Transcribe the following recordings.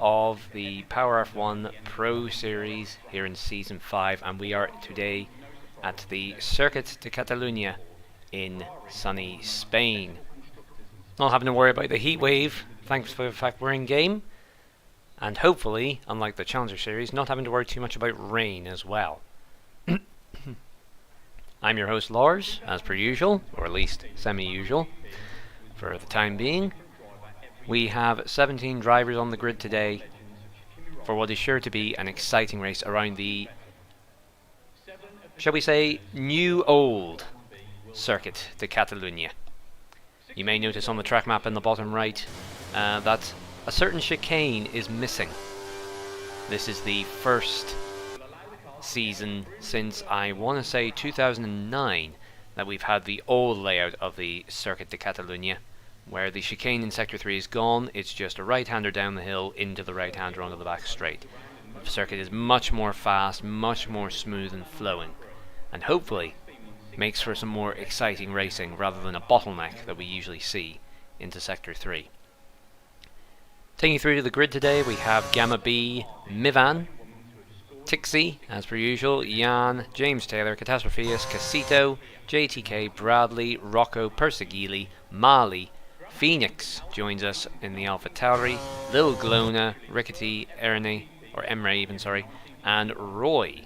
of the Power F1 Pro Series here in Season 5, and we are today at the Circuit de Catalunya in sunny Spain. Not having to worry about the heat wave, thanks for the fact we're in game, and hopefully, unlike the Challenger Series, not having to worry too much about rain as well. I'm your host Lars, as per usual, or at least semi-usual, for the time being. We have 17 drivers on the grid today for what is sure to be an exciting race around the, shall we say, new-old Circuit de Catalunya. You may notice on the track map in the bottom right that a certain chicane is missing. This is the first season since, I want to say, 2009 that we've had the old layout of the Circuit de Catalunya, where the chicane in Sector 3 is gone. It's just a right-hander down the hill into the right-hander onto the back straight. The circuit is much more fast, much more smooth and flowing, and hopefully makes for some more exciting racing rather than a bottleneck that we usually see into Sector 3. Taking you through to the grid today, we have Gamma B, Mivan, Tixie, as per usual, Jan, James Taylor, Catastropheus, Casito, JTK, Bradley, Rocco, Persegili, Mali, Phoenix joins us in the Alpha Tauri, Lil Glona, Rickety, Emre even, sorry, and Roy.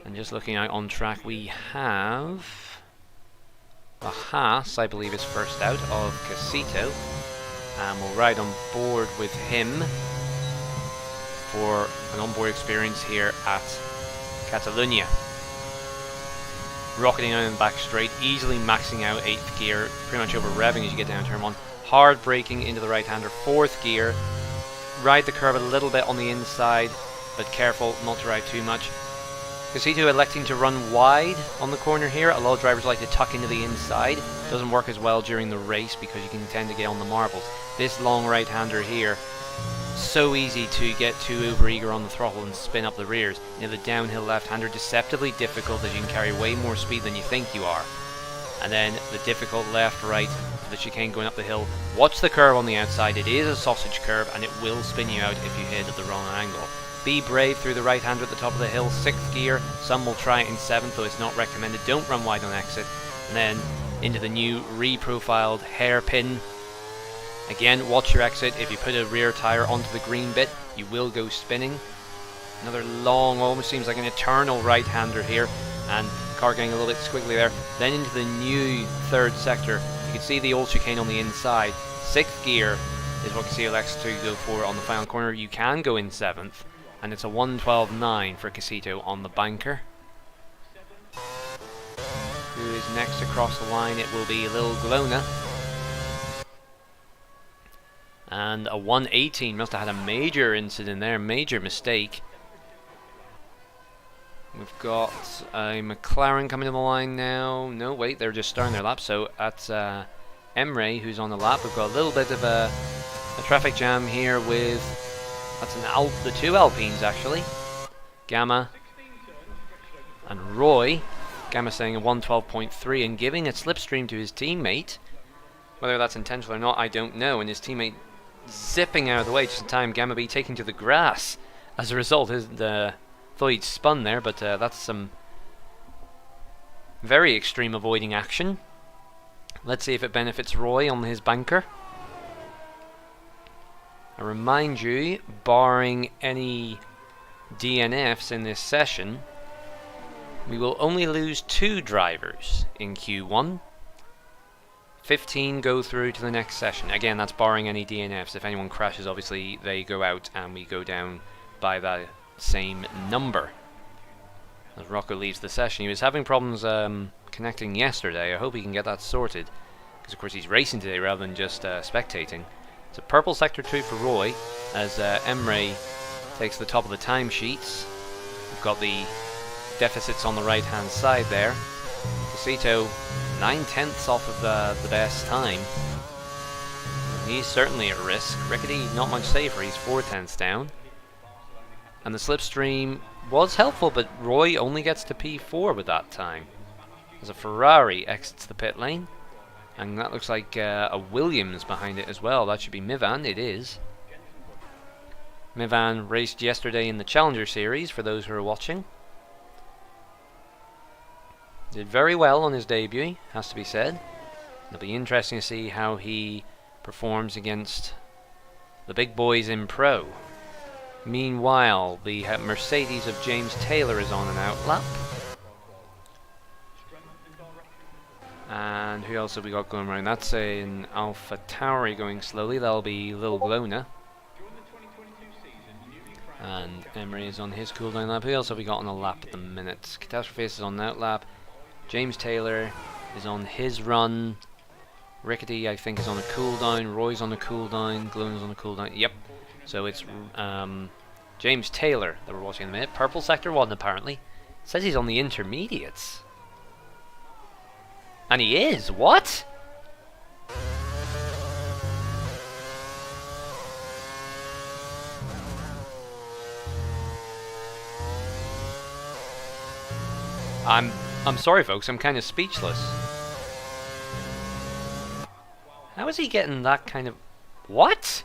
And just looking out on track, we have the Haas, I believe, is first out, of Casito, and we'll ride on board with him for an onboard experience here at Catalunya. Rocketing out in the back straight, easily maxing out 8th gear, pretty much over revving as you get down turn 1. Hard braking into the right-hander, 4th gear. Ride the curve a little bit on the inside, but careful not to ride too much. Casito electing to run wide on the corner here. A lot of drivers like to tuck into the inside. Doesn't work as well during the race because you can tend to get on the marbles. This long right-hander here, so easy to get too over-eager on the throttle and spin up the rears. You know, the downhill left-hander, deceptively difficult as you can carry way more speed than you think you are. And then the difficult left-right for the chicane going up the hill. Watch the curve on the outside. It is a sausage curve and it will spin you out if you hit at the wrong angle. Be brave through the right-hander at the top of the hill, 6th gear. Some will try it in 7th, though it's not recommended. Don't run wide on exit. And then into the new re-profiled hairpin. Again, watch your exit. If you put a rear tyre onto the green bit, you will go spinning. Another long, almost seems like an eternal right-hander here, and the car getting a little bit squiggly there. Then into the new 3rd sector. You can see the old chicane on the inside. 6th gear is what Casito elects to go for on the final corner. You can go in 7th, and it's a 1:12.9 for Casito on the banker. Who is next across the line? It will be Lil Glona. And a 1:18, must have had a major incident there, major mistake. We've got a McLaren coming to the line now. No, wait, they're just starting their lap. So that's Emre who's on the lap. We've got a little bit of a traffic jam here with, that's the 2 Alpines actually. Gamma and Roy. Gamma saying a 1:12.3 and giving a slipstream to his teammate. Whether that's intentional or not, I don't know. And his teammate zipping out of the way just in time. Gamma B taking to the grass. As a result, thought he'd spun there, but that's some very extreme avoiding action. Let's see if it benefits Roy on his banker. I remind you, barring any DNFs in this session, we will only lose 2 drivers in Q1. 15 go through to the next session. Again, that's barring any DNFs. If anyone crashes, obviously they go out and we go down by that same number. As Rocco leaves the session, he was having problems connecting yesterday. I hope he can get that sorted, because of course he's racing today rather than just spectating. It's a purple sector 2 for Roy as Emre takes the top of the timesheets. We've got the deficits on the right hand side there. Casito 9/10 off of the best time. He's certainly at risk. Rickety not much safer, he's 4/10 down. And the slipstream was helpful, but Roy only gets to P4 with that time. As a Ferrari exits the pit lane. And that looks like a Williams behind it as well. That should be Mivan, it is. Mivan raced yesterday in the Challenger Series, for those who are watching. Did very well on his debut, has to be said. It'll be interesting to see how he performs against the big boys in Pro. Meanwhile, the Mercedes of James Taylor is on an outlap. And who else have we got going around? That's an Alpha Tauri going slowly. That'll be Lil Glona. And Emery is on his cooldown lap. Who else have we got on the lap at the minute? Catastrophe is on that lap. James Taylor is on his run. Rickety, I think, is on a cooldown. Roy's on a cooldown. Gloon's on a cooldown. Yep. So it's James Taylor that we're watching in a minute. Purple Sector 1, apparently. Says he's on the intermediates. And he is. What? I'm sorry, folks. I'm kind of speechless. How is he getting that kind of... What?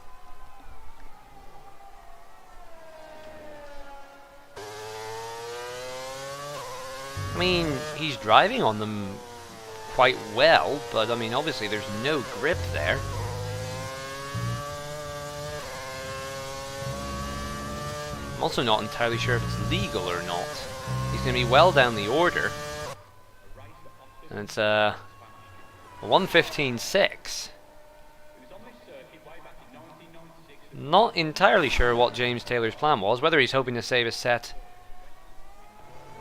I mean, he's driving on them quite well, but I mean, obviously there's no grip there. I'm also not entirely sure if it's legal or not. He's going to be well down the order. And it's 1:15.6. Not entirely sure what James Taylor's plan was, whether he's hoping to save a set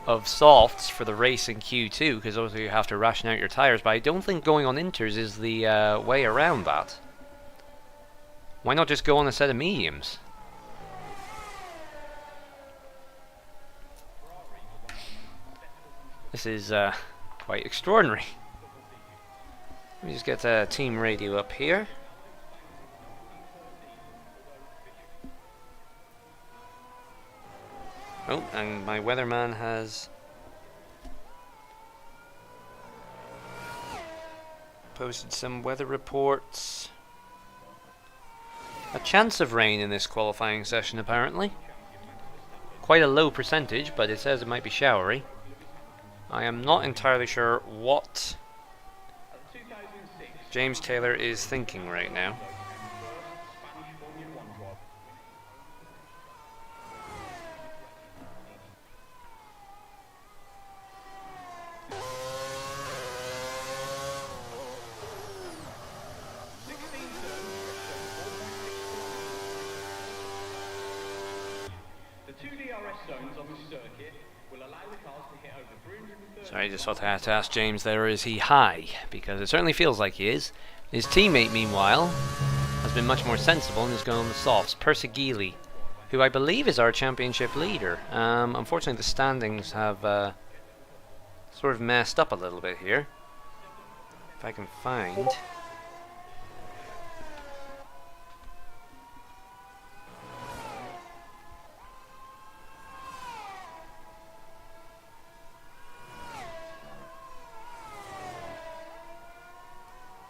of softs for the race in Q2, because obviously you have to ration out your tyres, but I don't think going on inters is the way around that. Why not just go on a set of mediums? This is quite extraordinary. Let me just get the team radio up here. Oh, and my weatherman has posted some weather reports. A chance of rain in this qualifying session, apparently. Quite a low percentage, but it says it might be showery. I am not entirely sure what James Taylor is thinking right now. Sorry, I just thought I had to ask James there, is he high? Because it certainly feels like he is. His teammate, meanwhile, has been much more sensible and is going on the softs. Persegili, who I believe is our championship leader. Unfortunately, the standings have sort of messed up a little bit here. If I can find...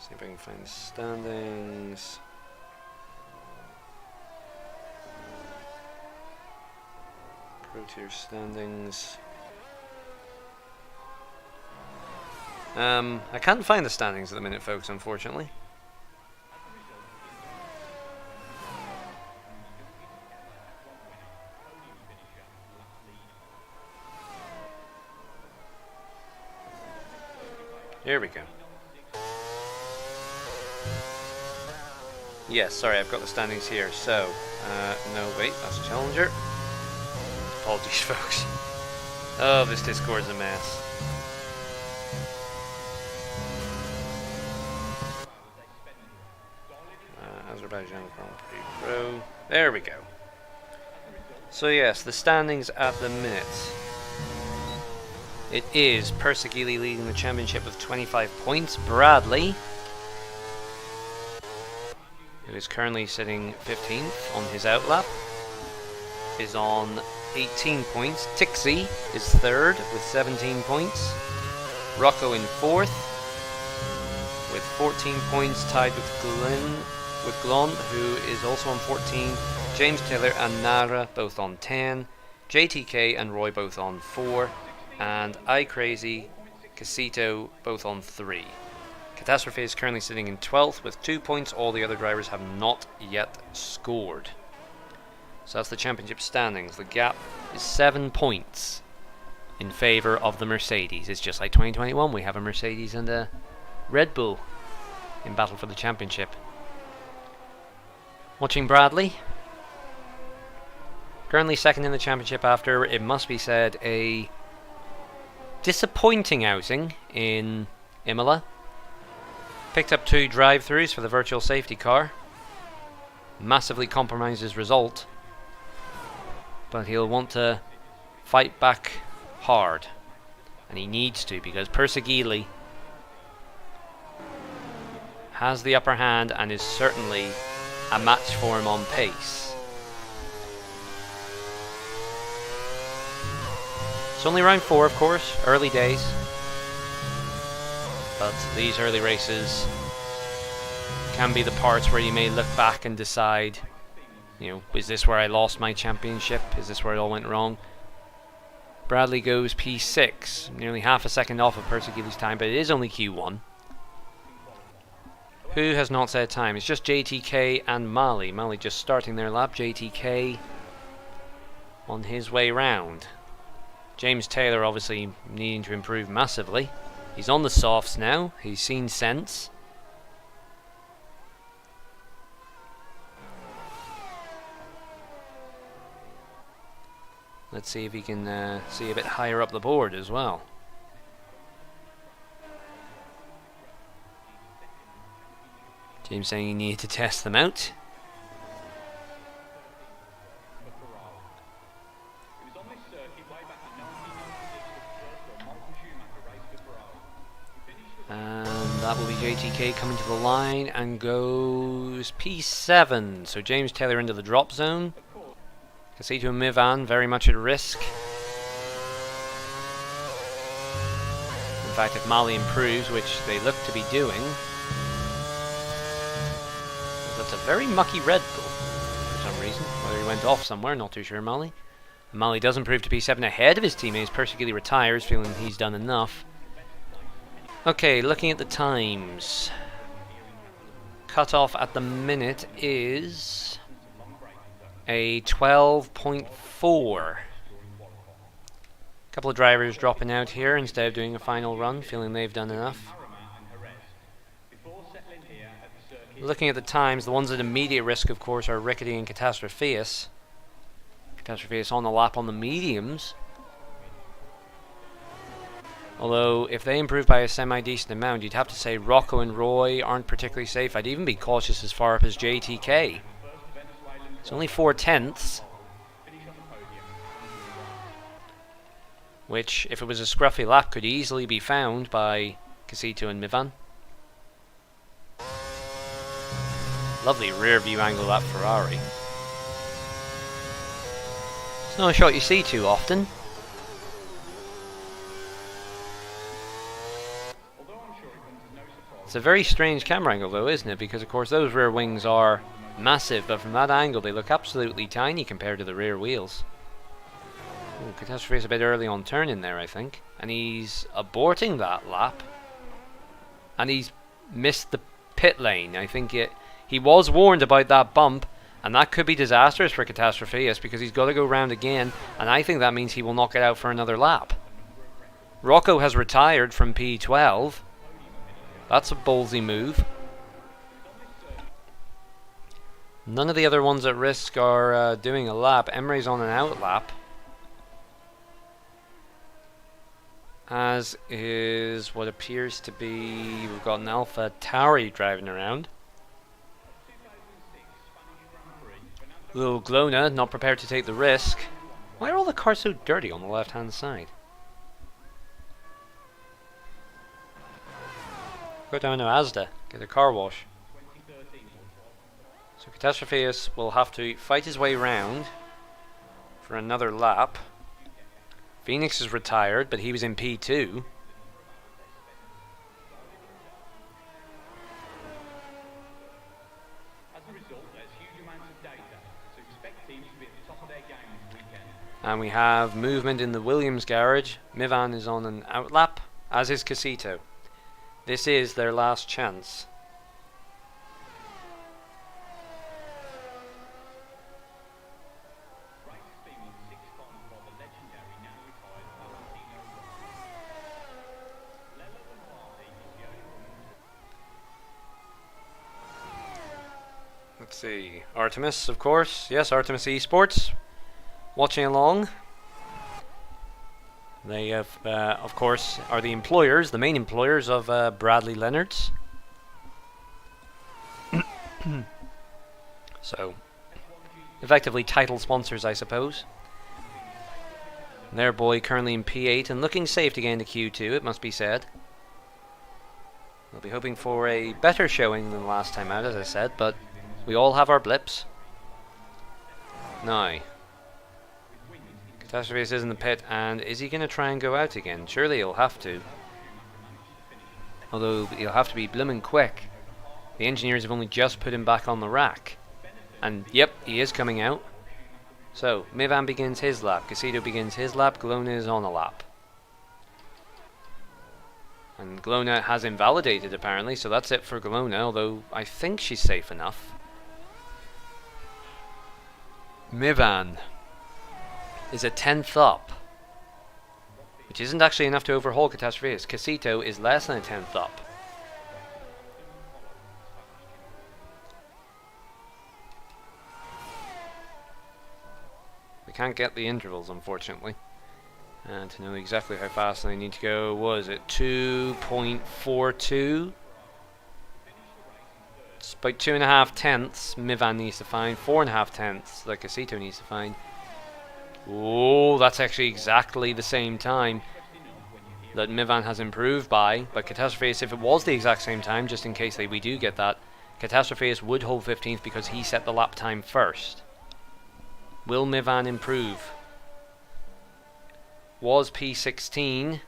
See if I can find the standings. Pro Tier standings. I can't find the standings at the minute, folks, unfortunately. Here we go. Yes, sorry, I've got the standings here. So, no, wait, that's a Challenger. Apologies, folks. Oh, this Discord's a mess. Azerbaijan Grand Prix Pro. There we go. So yes, the standings at the minute. It is Persegili leading the championship with 25 points. Bradley, who is currently sitting 15th on his outlap, is on 18 points. Tixie is third with 17 points. Rocco in fourth with 14 points, tied with Glon, who is also on 14. James Taylor and Nara both on 10, JTK and Roy both on 4, and iCrazy, Casito both on 3. Catastrophe is currently sitting in 12th with 2 points. All the other drivers have not yet scored. So that's the championship standings. The gap is 7 points in favour of the Mercedes. It's just like 2021. We have a Mercedes and a Red Bull in battle for the championship. Watching Bradley. Currently second in the championship after, it must be said, a disappointing outing in Imola. Picked up 2 drive-throughs for the virtual safety car. Massively compromised his result. But he'll want to fight back hard. And he needs to, because Persegili has the upper hand and is certainly a match for him on pace. It's only round 4, of course, early days. But these early races can be the parts where you may look back and decide, you know, is this where I lost my championship? Is this where it all went wrong? Bradley goes P6, nearly half a second off of Persegili's time, but it is only Q1. Who has not said time? It's just JTK and Mali. Mali just starting their lap. JTK on his way round. James Taylor obviously needing to improve massively. He's on the softs now. He's seen sense. Let's see if he can see a bit higher up the board as well. James saying he needed to test them out. And that will be JTK coming to the line and goes P7. So James Taylor into the drop zone. Casito and Mivan very much at risk. In fact, if Mali improves, which they look to be doing, that's a very mucky Red Bull for some reason. Whether he went off somewhere, not too sure, Mali. And Mali does improve to P7 ahead of his teammates. Persegili retires, feeling he's done enough. Okay, looking at the times. Cut-off at the minute is a 12.4. Couple of drivers dropping out here instead of doing a final run, feeling they've done enough. Looking at the times, the ones at immediate risk, of course, are Rickety and Catastropheus. Catastropheus on the lap on the mediums. Although, if they improve by a semi-decent amount, you'd have to say Rocco and Roy aren't particularly safe. I'd even be cautious as far up as JTK. It's only 4 tenths. Which, if it was a scruffy lap, could easily be found by Casito and Mivan. Lovely rear view angle, that Ferrari. It's not a shot you see too often. It's a very strange camera angle though, isn't it? Because of course those rear wings are massive, but from that angle they look absolutely tiny compared to the rear wheels. Ooh, Catastrophe is a bit early on turn in there, I think. And he's aborting that lap. And he's missed the pit lane. I think he was warned about that bump, and that could be disastrous for Catastropheus because he's got to go round again, and I think that means he will not get out for another lap. Rocco has retired from P12. That's a ballsy move. None of the other ones at risk are doing a lap. Emre's on an out lap. As is what appears to be... We've got an Alpha Tauri driving around. Little Glona, not prepared to take the risk. Why are all the cars so dirty on the left-hand side? Go down to Asda, get a car wash. So Catastropheus will have to fight his way round for another lap. Phoenix is retired, but he was in P2. And we have movement in the Williams garage. Mivan is on an outlap, as is Casito. This is their last chance. Let's see, Artemis, of course. Yes, Artemis Esports. Watching along. They have, of course, are the employers, the main employers of Bradley Leonard's. So, effectively title sponsors, I suppose. Their boy currently in P8 and looking safe to get into Q2, it must be said. We'll be hoping for a better showing than last time out, as I said, but we all have our blips. Now, Catastrophe is in the pit, and is he going to try and go out again? Surely he'll have to. Although he'll have to be blooming quick. The engineers have only just put him back on the rack. And yep, he is coming out. So, Mivan begins his lap, Casito begins his lap, Glona is on a lap. And Glona has invalidated apparently, so that's it for Glona, although I think she's safe enough. Mivan is a 10th up, which isn't actually enough to overhaul Catastrophe. Casito is less than a 10th up. We can't get the intervals, unfortunately. And to know exactly how fast they need to go, was it 2.42? It's about 2.5 tenths Mivan needs to find, 4.5 tenths that Casito needs to find. Oh, that's actually exactly the same time that Mivan has improved by. But Catastrophe, if it was the exact same time, just in case we do get that, Catastrophe would hold 15th because he set the lap time first. Will Mivan improve? Was P16,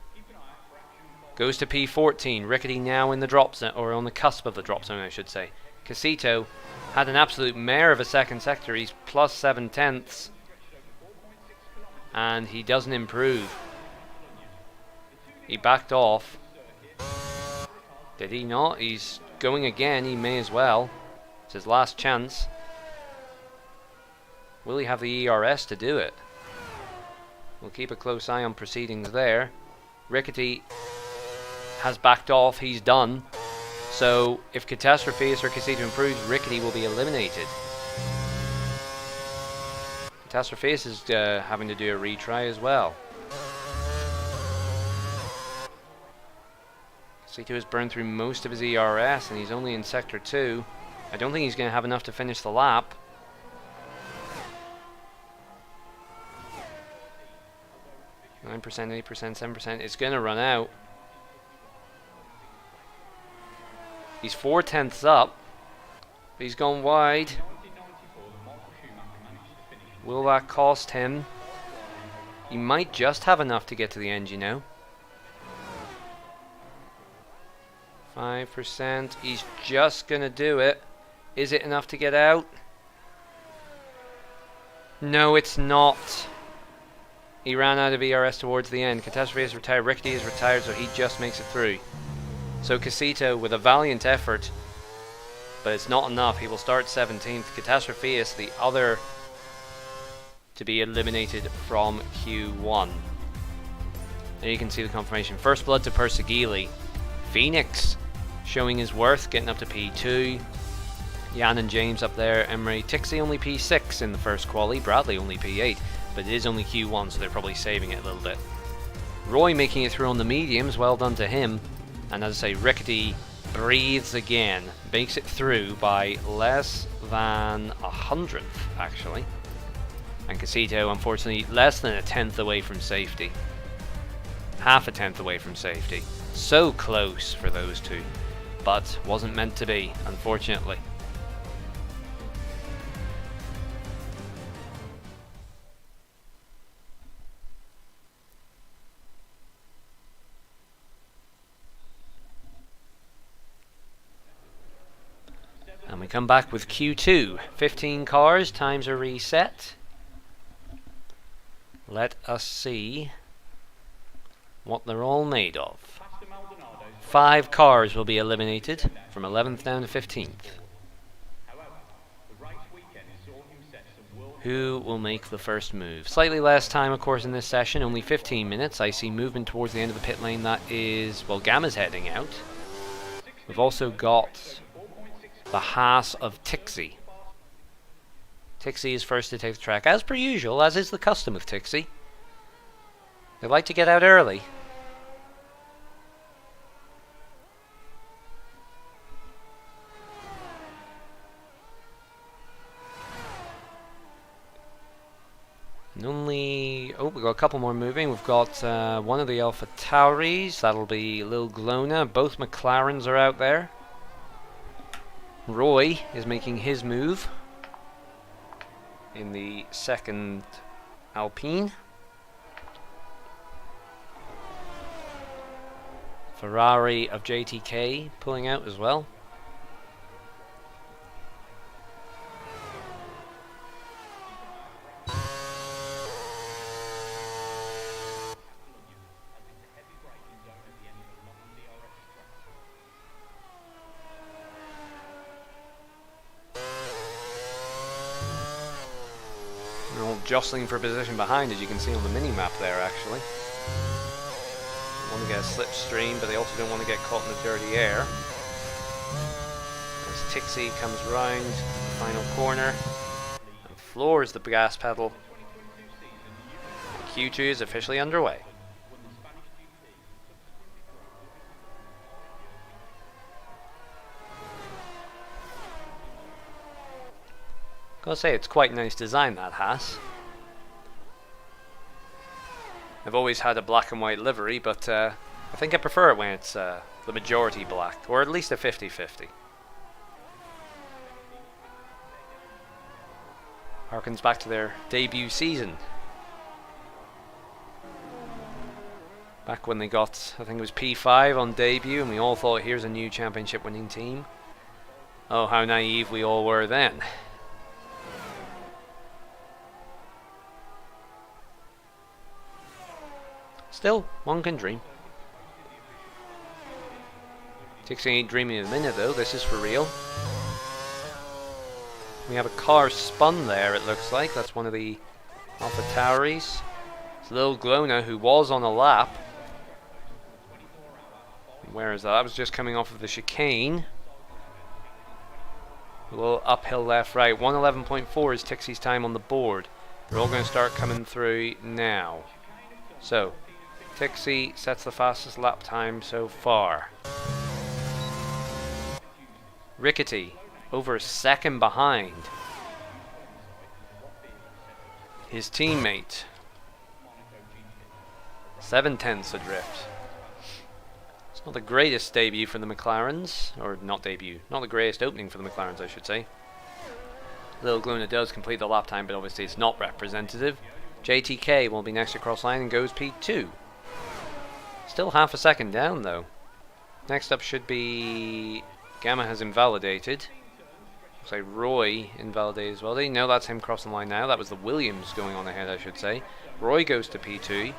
goes to P14. Rickety now in the drop zone, or on the cusp of the drop zone, I should say. Casito had an absolute mare of a second sector. He's plus 7 tenths. And he doesn't improve. He backed off. Did he not? He's going again. He may as well. It's his last chance. Will he have the ERS to do it? We'll keep a close eye on proceedings there. Rickety has backed off. He's done. So if Catastrophe or Casito improves, Rickety will be eliminated. Catastrophe is having to do a retry as well. Casito has burned through most of his ERS and he's only in Sector 2. I don't think he's going to have enough to finish the lap. %, 8%, 7%. It's going to run out. He's 4 tenths up. But he's gone wide. Will that cost him? He might just have enough to get to the end, you know. 5%. He's just going to do it. Is it enough to get out? No, it's not. He ran out of ERS towards the end. Catastrophe is retired. Rickety is retired, so he just makes it through. So Casito, with a valiant effort, but it's not enough. He will start 17th. Catastrophe is the other to be eliminated from Q1. There you can see the confirmation. First blood to Persegili. Phoenix showing his worth, getting up to P2. Jan and James up there. Emery Tixie only P6 in the first quali. Bradley only P8. But it is only Q1, so they're probably saving it a little bit. Roy making it through on the mediums. Well done to him. And as I say, Rickety breathes again. Makes it through by less than 100th, actually. And Casito, unfortunately, less than a 10th away from safety. Half a 10th away from safety. So close for those two. But wasn't meant to be, unfortunately. And we come back with Q2. 15 cars, times are reset. Let us see what they're all made of. 5 cars will be eliminated from 11th down to 15th. Who will make the first move? Slightly less time, of course, in this session. Only 15 minutes. I see movement towards the end of the pit lane. That is, well, Gamma's heading out. We've also got the Haas of Tixie. Tixie is first to take the track, as per usual, as is the custom with Tixie. They like to get out early. And only... oh, we've got a couple more moving. We've got one of the Alpha Tauris. That'll be Lil Glona. Both McLarens are out there. Roy is making his move in the second Alpine. Ferrari of JTK pulling out as well. They're all jostling for position behind, as you can see on the mini-map there, actually. They want to get a slipstream, but they also don't want to get caught in the dirty air. As Tixie comes round the final corner and floors the gas pedal, Q2 is officially underway. Gotta say, it's quite nice design, that Haas. I've always had a black and white livery, but I think I prefer it when it's the majority black, or at least a 50-50. Harkens back to their debut season. Back when they got, I think it was P5 on debut, and we all thought, here's a new championship winning team. Oh, how naive we all were then. Still, one can dream. Tixie ain't dreaming in a minute though, this is for real. We have a car spun there, it looks like. That's one of the Alpha Tauris. It's Lil Glona, who was on a lap. Where is that? That was just coming off of the chicane. A little uphill left, right. 1:11.4 is Tixie's time on the board. They're all going to start coming through now. So, Tixie sets the fastest lap time so far. Rickety, over a second behind his teammate. 7/10 adrift. It's not the greatest debut for the McLarens, or not debut, not the greatest opening for the McLarens, I should say. Lil Glona does complete the lap time, but obviously it's not representative. JTK will be next across line and goes P2. Still half a second down though. Next up should be... Gamma has invalidated. Looks like Roy invalidated as well. They know that's him crossing the line now. That was the Williams going on ahead, I should say. Roy goes to P2.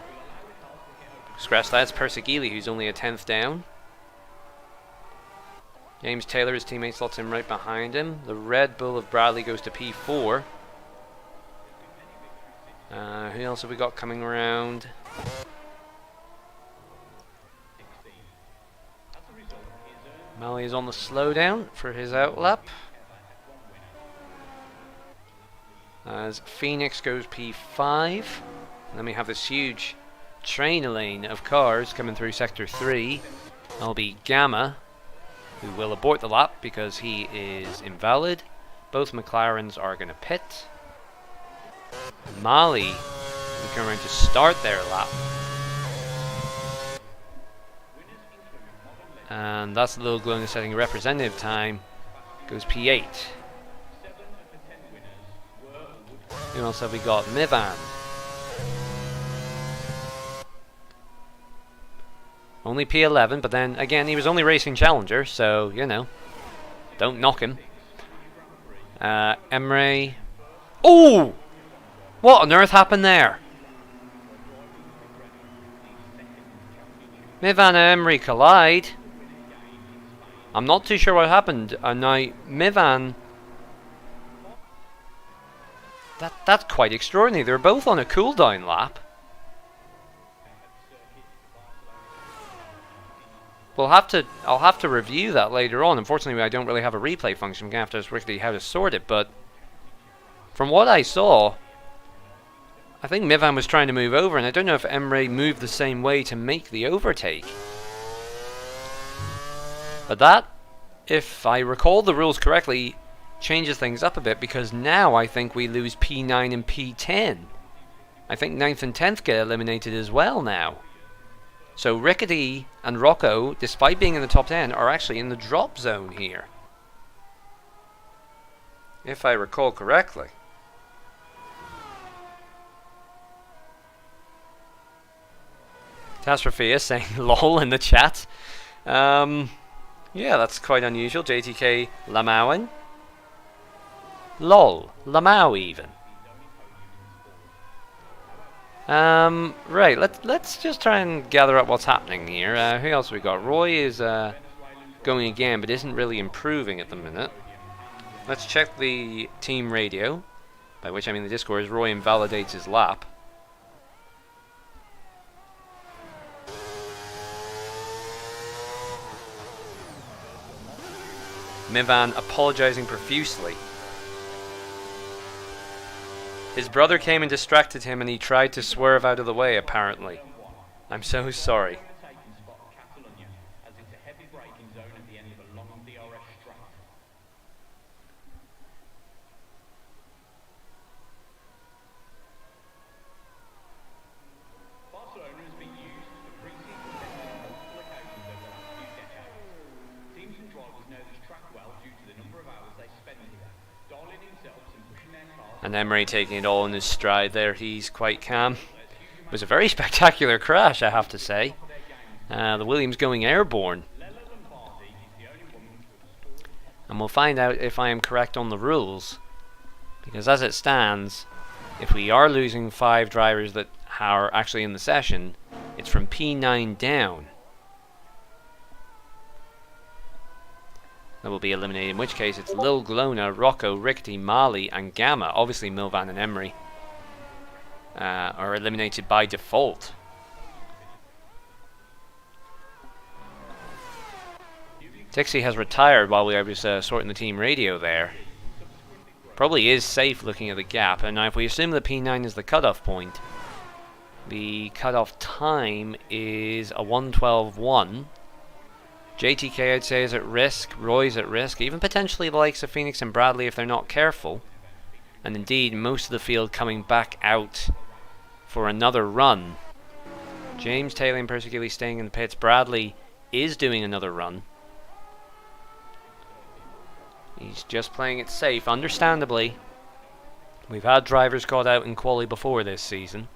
Scratch that, it's Persegili who's only a 10th down. James Taylor, his teammate, slots him right behind him. The Red Bull of Bradley goes to P4. Who else have we got coming around? Malley is on the slowdown for his outlap. As Phoenix goes P5. And then we have this huge train lane of cars coming through Sector 3. That'll be Gamma, who will abort the lap because he is invalid. Both McLarens are going to pit. Mali will come around to start their lap. And that's a little Glona setting representative time. Goes P8. Who else have we got? Mivan. Only P11, but then again he was only racing Challenger, so you know, don't knock him. Emre. Oh! What on earth happened there? Mivan and Emery collide. I'm not too sure what happened. Now, Mivan... That's quite extraordinary. They're both on a cooldown lap. I'll have to review that later on. Unfortunately, I don't really have a replay function. I'm going to have to ask Rickety how to sort it, but from what I saw, I think Mivan was trying to move over, and I don't know if Emre moved the same way to make the overtake. But that, if I recall the rules correctly, changes things up a bit, because now I think we lose P9 and P10. I think 9th and 10th get eliminated as well now. So Rickety and Rocco, despite being in the top 10, are actually in the drop zone here, if I recall correctly. Catastrophe is saying lol in the chat. Yeah, that's quite unusual. JTK Lamauing. Lol. Lamau even. Right, let's just try and gather up what's happening here. Who else we got? Roy is going again, but isn't really improving at the minute. Let's check the team radio, by which I mean the Discord, as Roy invalidates his lap. Mivan apologizing profusely. His brother came and distracted him, and he tried to swerve out of the way, apparently. I'm so sorry. And Emery taking it all in his stride there. He's quite calm. It was a very spectacular crash, I have to say. The Williams going airborne. And we'll find out if I am correct on the rules. Because as it stands, if we are losing 5 drivers that are actually in the session, it's from P9 down that will be eliminated, in which case it's Lil Glona, Rocco, Rickety, Mali and Gamma. Obviously Milvan and Emery are eliminated by default. Dixie has retired while we was sorting the team radio there. Probably is safe looking at the gap, and now if we assume the P9 is the cutoff point, the cutoff time is a 1:12.1. JTK I'd say is at risk, Roy's at risk, even potentially the likes of Phoenix and Bradley if they're not careful. And indeed most of the field coming back out for another run. James Taylor and Perseculy staying in the pits. Bradley is doing another run. He's just playing it safe, understandably. We've had drivers caught out in quali before this season.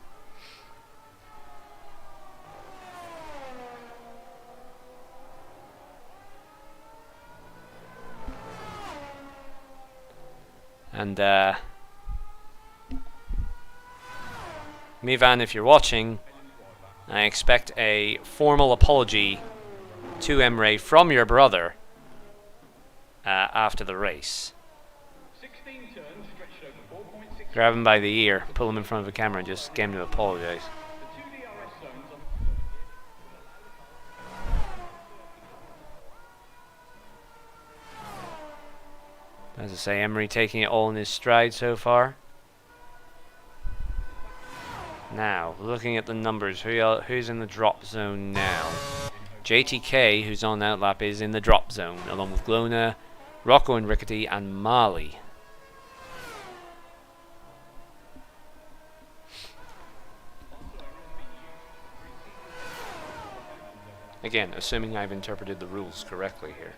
And Mivan, if you're watching, I expect a formal apology to Emre from your brother after the race. Grab him by the ear, pull him in front of the camera and just get him to apologize. As I say, Emery taking it all in his stride so far. Now, looking at the numbers, who's in the drop zone now? JTK, who's on that lap, is in the drop zone, along with Glona, Rocco and Rickety, and Mali. Again, assuming I've interpreted the rules correctly here.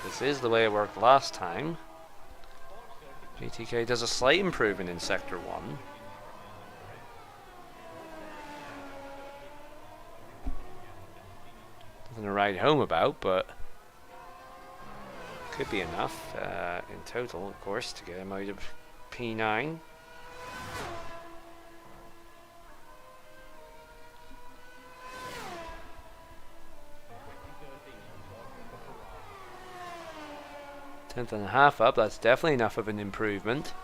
This is the way it worked last time. GTK does a slight improvement in Sector 1. ride home about, but could be enough in total, of course, to get him out of P9. Tenth and a half up, that's definitely enough of an improvement.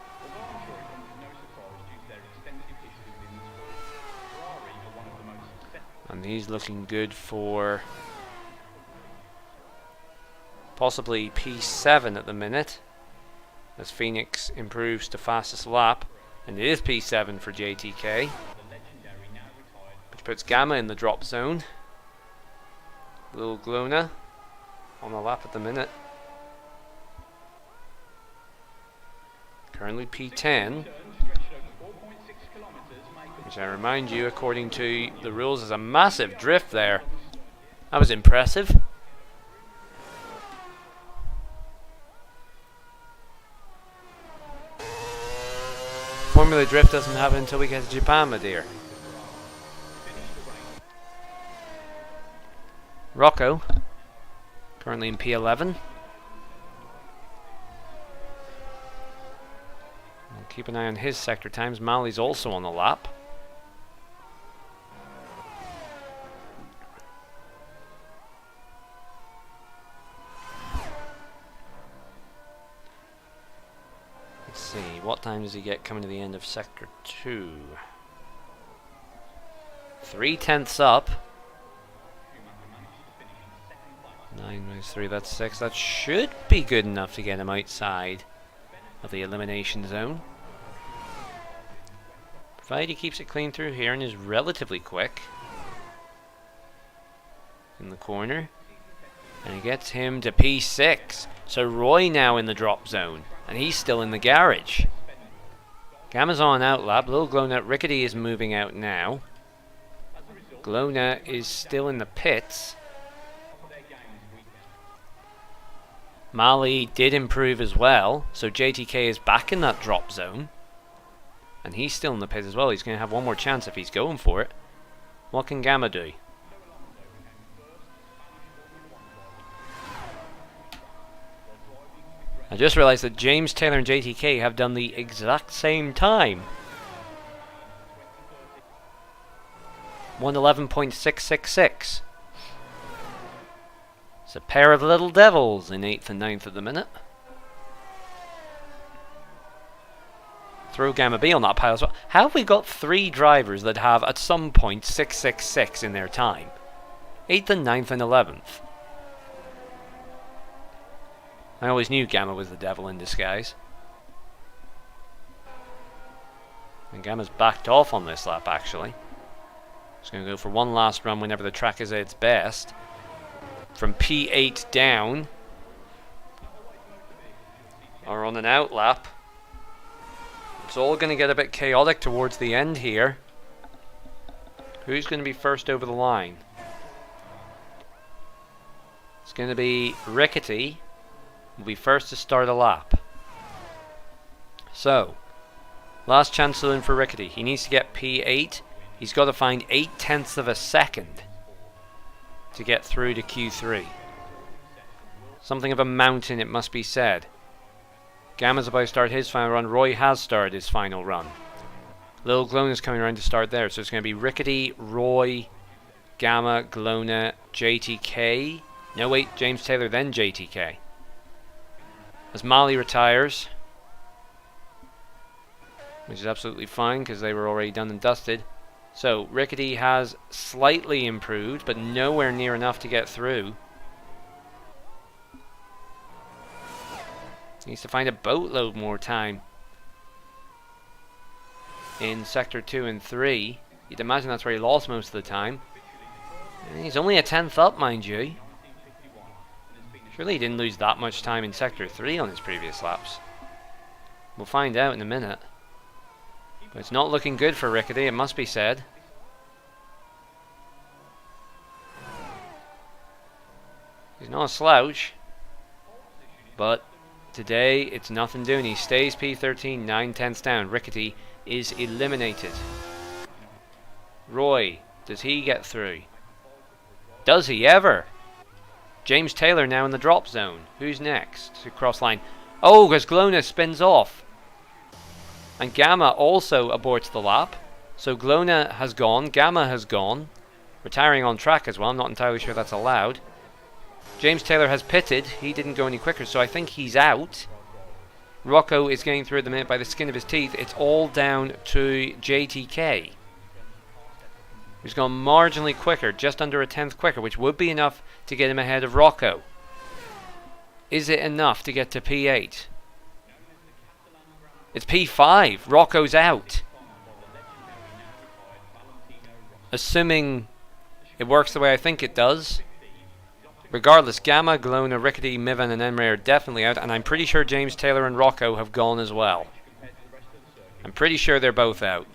And he's looking good for possibly P7 at the minute, as Phoenix improves to fastest lap, and it is P7 for JTK, which puts Gamma in the drop zone. Little Glona on the lap at the minute. Currently P10, which I remind you, according to the rules, is a massive drift there. That was impressive. Formula drift doesn't happen until we get to Japan, my dear. Rocco, currently in P11. Keep an eye on his sector times. Mali's also on the lap. Let's see, what time does he get coming to the end of sector 2? 3/10 up. 9 minus 3, that's 6. That should be good enough to get him outside of the elimination zone. Provided he keeps it clean through here and is relatively quick in the corner. And he gets him to P6. So Roy now in the drop zone, and he's still in the garage. Gamma's on out lap. Little Glona, Rickety is moving out now. Glona is still in the pits. Mali did improve as well, so JTK is back in that drop zone. And he's still in the pit as well. He's going to have one more chance if he's going for it. What can Gamma do? I just realized that James Taylor and JTK have done the exact same time. 1:11.666. It's a pair of little devils in 8th and 9th at the minute. Throw Gamma B on that pile as well. How have we got 3 drivers that have at some point 666 in their time? 8th and 9th and 11th. I always knew Gamma was the devil in disguise. And Gamma's backed off on this lap actually. He's going to go for one last run whenever the track is at its best. From P8 down. Or on an out lap. It's all going to get a bit chaotic towards the end here. Who's going to be first over the line? It's going to be Rickety. Will be first to start a lap. So, last chance saloon for Rickety. He needs to get P8. He's got to find 0.8 of a second to get through to Q3. Something of a mountain, it must be said. Gamma's about to start his final run. Roy has started his final run. Little Glona is coming around to start there. So it's going to be Rickety, Roy, Gamma, Glona, JTK. No, wait, James Taylor, then JTK. As Mali retires, which is absolutely fine because they were already done and dusted. So Rickety has slightly improved, but nowhere near enough to get through. Needs to find a boatload more time in sector 2 and 3. You'd imagine that's where he lost most of the time. And he's only a 10th up, mind you. Surely he didn't lose that much time in sector 3 on his previous laps. We'll find out in a minute. But it's not looking good for Rickety, it must be said. He's not a slouch, but today it's nothing doing. He stays P13, 9/10 down. Rickety is eliminated. Roy, does he get through? Does he ever? James Taylor now in the drop zone. Who's next to cross line? Oh, because Glona spins off. And Gamma also aborts the lap. So Glona has gone, Gamma has gone. Retiring on track as well, I'm not entirely sure that's allowed. James Taylor has pitted, he didn't go any quicker, so I think he's out. Rocco is getting through at the minute by the skin of his teeth. It's all down to JTK, who's gone marginally quicker, just under a tenth quicker, which would be enough to get him ahead of Rocco. Is it enough to get to P8? It's P5. Rocco's out. Assuming it works the way I think it does. Regardless, Gamma, Glona, Rickety, Mivan and Emre are definitely out, and I'm pretty sure James Taylor and Rocco have gone as well. I'm pretty sure they're both out.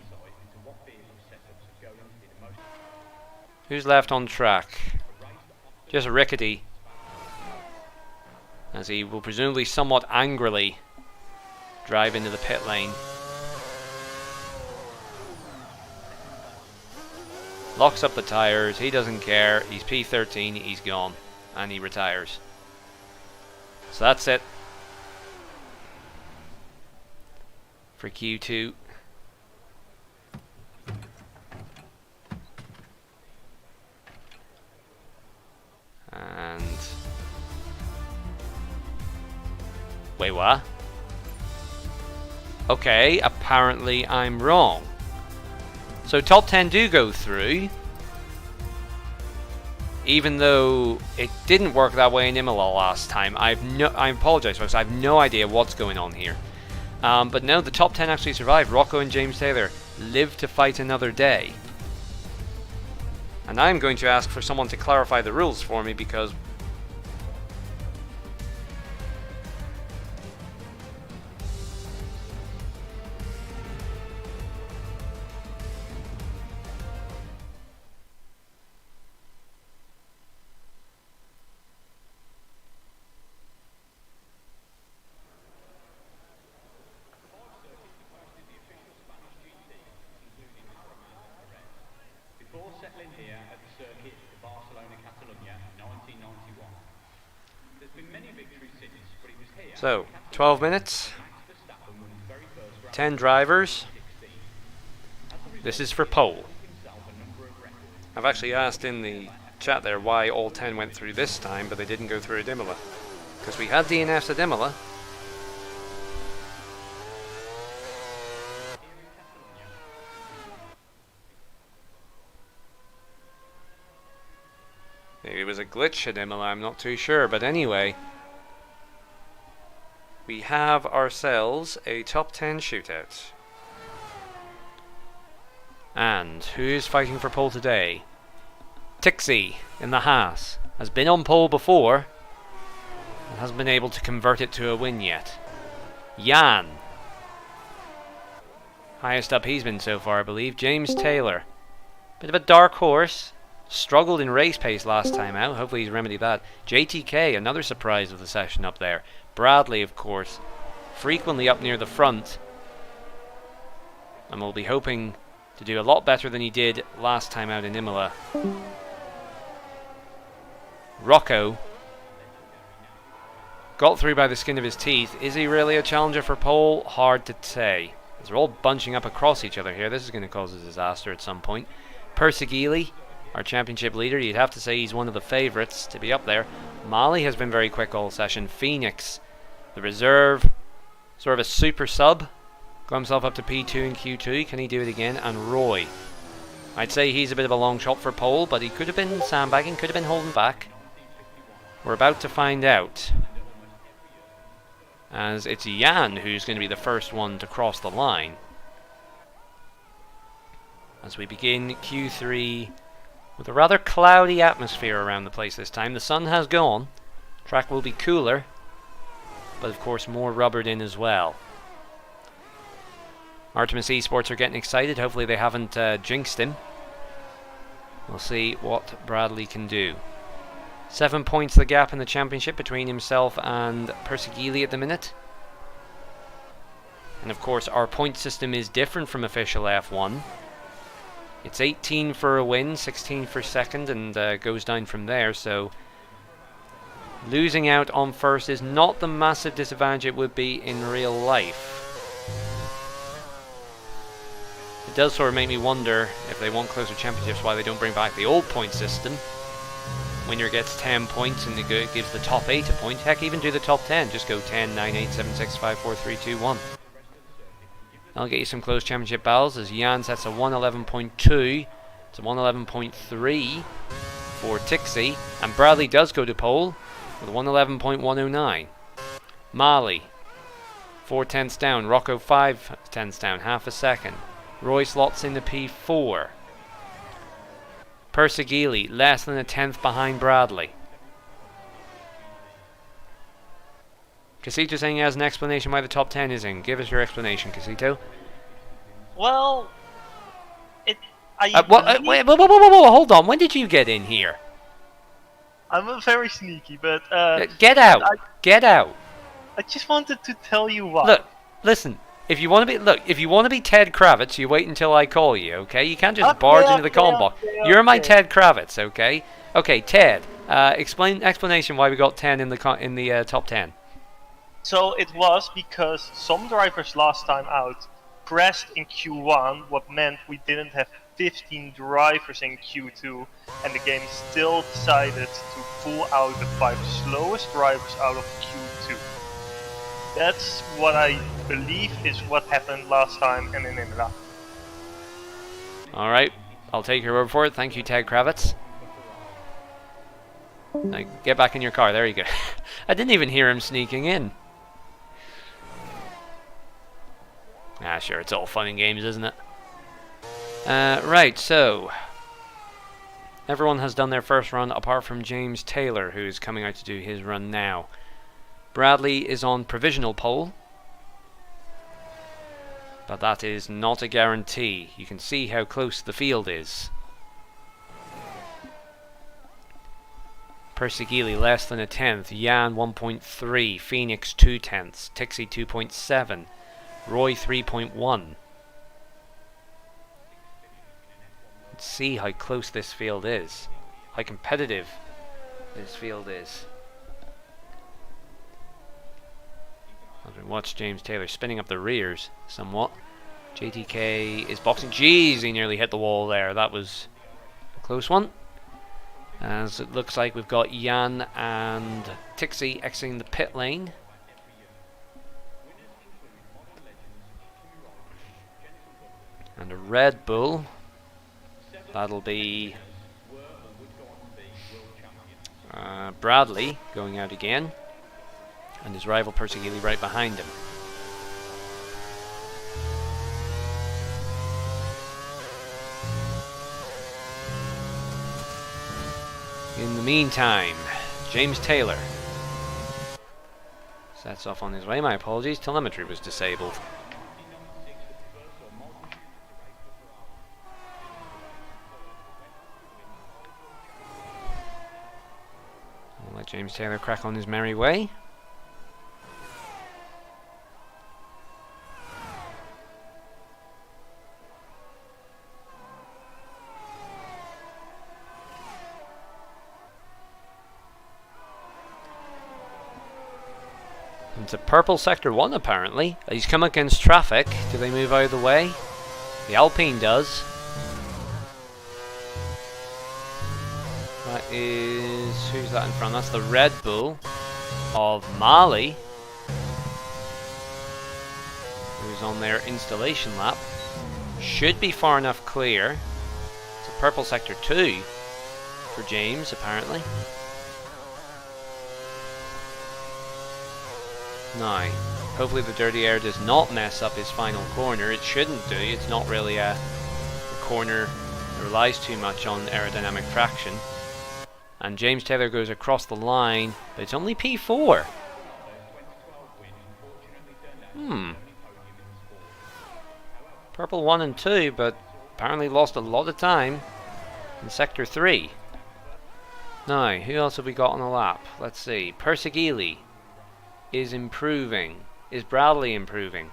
Who's left on track? Just Rickety, as he will presumably somewhat angrily drive into the pit lane. Locks up the tyres, he doesn't care, he's P13, he's gone, and he retires. So that's it for Q2. And wait, what? Okay, apparently I'm wrong. So top 10 do go through, even though it didn't work that way in Imola last time. I apologize, folks. I have no idea what's going on here. But no, the top 10 actually survived. Rocco and James Taylor live to fight another day. And I'm going to ask for someone to clarify the rules for me, because so 12 minutes, 10 drivers. This is for pole. I've actually asked in the chat there why all 10 went through this time, but they didn't go through at Imola, because we had DNFs at Imola. Maybe it was a glitch at Imola, I'm not too sure, but anyway, we have ourselves a top 10 shootout. And who's fighting for pole today? Tixie in the Haas has been on pole before and hasn't been able to convert it to a win yet. Jan, highest up he's been so far, I believe. James Taylor, bit of a dark horse, struggled in race pace last time out, hopefully he's remedied that. JTK, another surprise of the session up there. Bradley, of course, frequently up near the front, and we'll be hoping to do a lot better than he did last time out in Imola. Rocco got through by the skin of his teeth. Is he really a challenger for pole? Hard to say, as they're all bunching up across each other here. This is going to cause a disaster at some point. Persigili, our championship leader, you'd have to say he's one of the favourites to be up there. Mali has been very quick all session. Phoenix, the reserve, sort of a super sub, got himself up to P2 and Q2. Can he do it again? And Roy, I'd say he's a bit of a long shot for pole, but he could have been sandbagging, could have been holding back. We're about to find out, as it's Jan who's going to be the first one to cross the line, as we begin Q3 with a rather cloudy atmosphere around the place this time. The sun has gone, track will be cooler, but of course more rubbered in as well. Artemis Esports are getting excited. Hopefully they haven't jinxed him. We'll see what Bradley can do. 7 points the gap in the championship between himself and Persigili at the minute. And of course our point system is different from official F1. It's 18 for a win, 16 for second, and goes down from there. So Losing out on first is not the massive disadvantage it would be in real life. It does sort of make me wonder, if they want closer championships, why they don't bring back the old point system. Winner gets 10 points and it gives the top 8 a point. Heck, even do the top 10. Just go 10, 9, 8, 7, 6, 5, 4, 3, 2, 1. I'll get you some close championship battles as Jan sets a 111.2 to 111.3 for Tixie. And Bradley does go to pole with 111.109. Mali, 4 tenths down. Rocco, 5 tenths down, half a second. Roy slots in the P4. Persegili, less than a tenth behind Bradley. Casito saying he has an explanation why the top 10 is in. Give us your explanation, Casito. Well, wait, hold on. When did you get in here? I'm very sneaky, but get out! Get out! I just wanted to tell you why. Look, listen. If you want to be Ted Kravitz, you wait until I call you, okay? You can't just barge into the call box. You're my Ted Kravitz, okay? Okay, Ted. Explanation why we got 10 in the top 10. So it was because some drivers last time out crashed in Q1, what meant we didn't have 15 drivers in Q2, and the game still decided to pull out the 5 slowest drivers out of Q2. That's what I believe is what happened last time and in Imola. Alright, I'll take your word for it. Thank you, Ted Kravitz. Now, get back in your car. There you go. I didn't even hear him sneaking in. Ah, sure, it's all fun and games, isn't it? Right, so everyone has done their first run apart from James Taylor, who's coming out to do his run now. Bradley is on provisional pole, but that is not a guarantee. You can see how close the field is. Persegili less than a tenth, Jan 1.3, Phoenix 2 tenths, Tixie 2.7, Roy 3.1. Let's see how close this field is, how competitive this field is. Watch James Taylor spinning up the rears somewhat. JTK is boxing. Jeez, he nearly hit the wall there. That was a close one. As it looks like we've got Jan and Tixie exiting the pit lane. And a Red Bull. That'll be Bradley going out again. And his rival Persegili right behind him. In the meantime, James Taylor sets off on his way. My apologies, telemetry was disabled. I'll let James Taylor crack on his merry way. It's a purple sector 1 apparently. He's come against traffic. Do they move out of the way? The Alpine does. That is... who's that in front? That's the Red Bull of Mali, who's on their installation lap. Should be far enough clear. It's a purple sector 2 for James apparently. Now, hopefully the dirty air does not mess up his final corner. It shouldn't do. It's not really a corner that relies too much on aerodynamic traction. And James Taylor goes across the line, but it's only P4. Purple 1 and 2, but apparently lost a lot of time in sector 3. Now, who else have we got on the lap? Let's see. Persegili is improving. Is Bradley improving?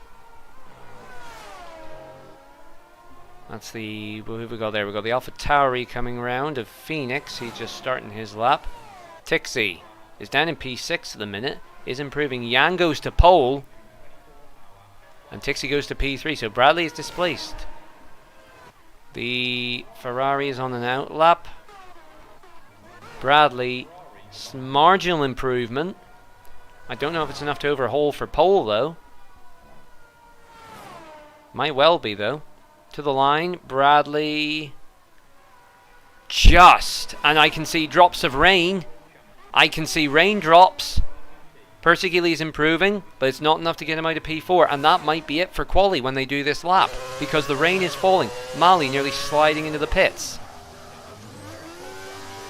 That's the... who have we got there? We've got the Alpha Tauri coming round of Phoenix. He's just starting his lap. Tixie is down in P6 at the minute, is improving. Jan goes to pole, and Tixie goes to P3, so Bradley is displaced. The Ferrari is on an outlap. Bradley, marginal improvement. I don't know if it's enough to overhaul for pole though. Might well be though. To the line, Bradley. Just, and I can see drops of rain. I can see raindrops. Persegili is improving, but it's not enough to get him out of P4, and that might be it for quali when they do this lap, because the rain is falling. Mali nearly sliding into the pits.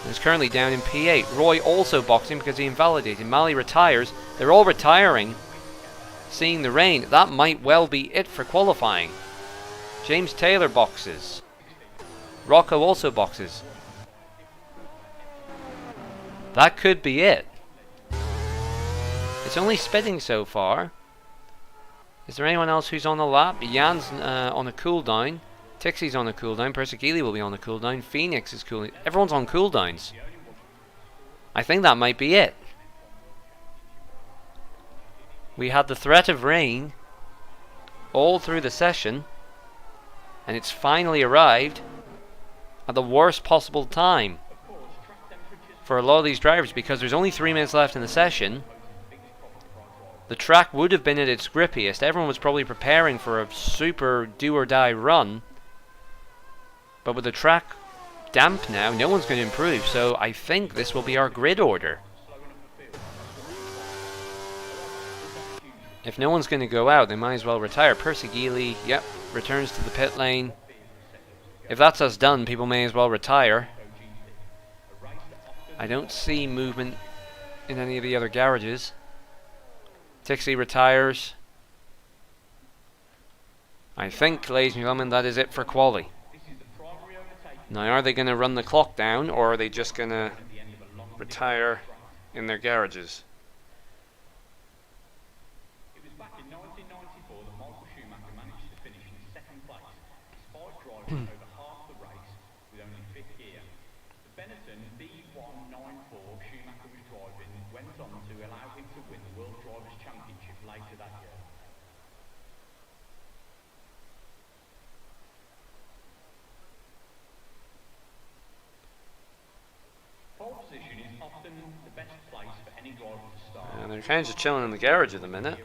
He's currently down in P8. Roy also boxing because he invalidated. Mali retires. They're all retiring. Seeing the rain, that might well be it for qualifying. James Taylor boxes. Rocco also boxes. That could be it. It's only spitting so far. Is there anyone else who's on the lap? Jan's on a cooldown. Tixie's on a cooldown. Persegili will be on a cooldown. Phoenix is cooling. Everyone's on cooldowns. I think that might be it. We had the threat of rain all through the session, and it's finally arrived at the worst possible time for a lot of these drivers, because there's only 3 minutes left in the session. The track would have been at its grippiest. Everyone was probably preparing for a super do-or-die run. But with the track damp now, no one's going to improve. So I think this will be our grid order. If no one's going to go out, they might as well retire. Persegili, yep, returns to the pit lane. If that's us done, people may as well retire. I don't see movement in any of the other garages. Tixie retires. I think, ladies and gentlemen, that is it for quali. Now, are they going to run the clock down, or are they just going to retire in their garages? It was back in 1994 that Michael Schumacher managed to finish in second place, despite driving over half the race with only fifth gear. The Benetton B194 Schumacher was driving went on to allow him to win the World Drivers' Championship later that year. Pole position is often the best place for any driver to start. And they're kind of just chilling in the garage at the minute.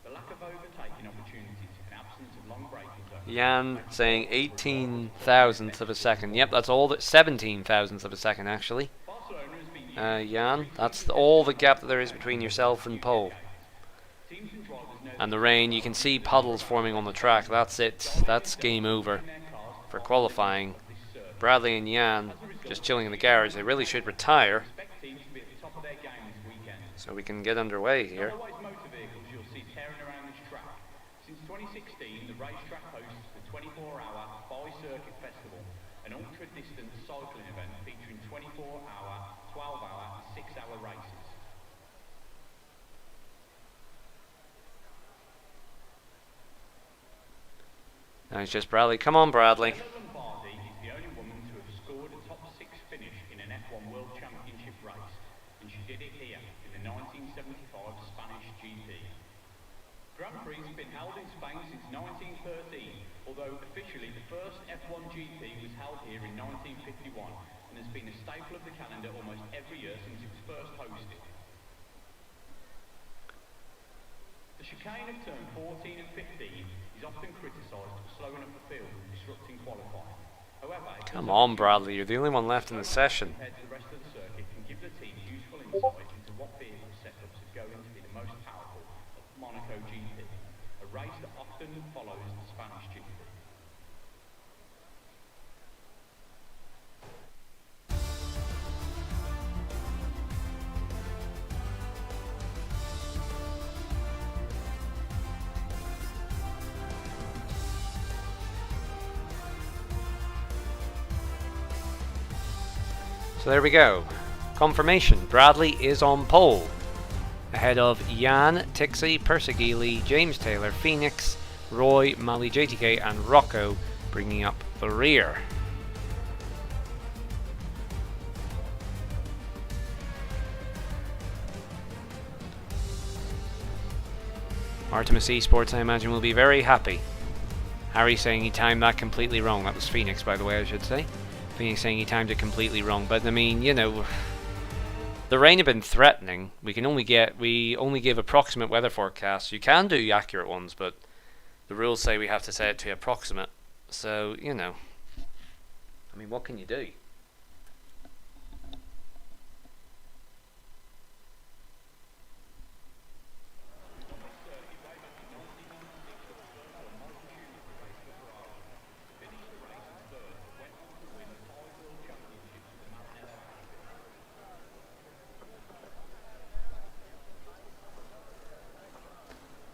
The lack of overtaking opportunities and absence of long braking zones. Jan saying 18 thousandths of a second. Yep, that's all. 17 thousandths of a second, actually. Jan, that's all the gap that there is between yourself and pole. And the rain, you can see puddles forming on the track. That's it. That's game over for qualifying. Bradley and Jan just chilling in the garage. They really should retire so we can get underway here. Since 2016, the racetrack hosts the 24-hour bi-circuit festival, an ultra-distance cycling event featuring 24-hour, 12-hour and 6-hour races. Now it's just Bradley. Come on, Bradley. Lombardi is the only woman to have scored a top 6 finish in an F1 World Championship race, and she did it here in the 1975 Spanish GP. Grand Prix has been held in Spain since 1913, although officially the first F1 GP was held here in 1951 and has been a staple of the calendar almost every year since it was first hosted. The chicane of turn 14 and 15 is often criticised for slowing up the field and disrupting qualifying. However, Come on, Bradley. You're the only one left in the session. compared to the rest of the circuit can give the team useful insight into what vehicle setups are going to be the most powerful of Monaco GP, a race that often follows the Spanish GP. So there we go. Confirmation. Bradley is on pole. Ahead of Jan, Tixie, Persegili, James Taylor, Phoenix, Roy, Mali, JTK and Rocco bringing up the rear. Artemis Esports, I imagine, will be very happy. Harry saying he timed that completely wrong. That was Phoenix, by the way, I should say. Phoenix saying he timed it completely wrong. But, I mean, you know, the rain have been threatening. We only give approximate weather forecasts. You can do accurate ones, but the rules say we have to set it to approximate. So, you know, I mean, what can you do?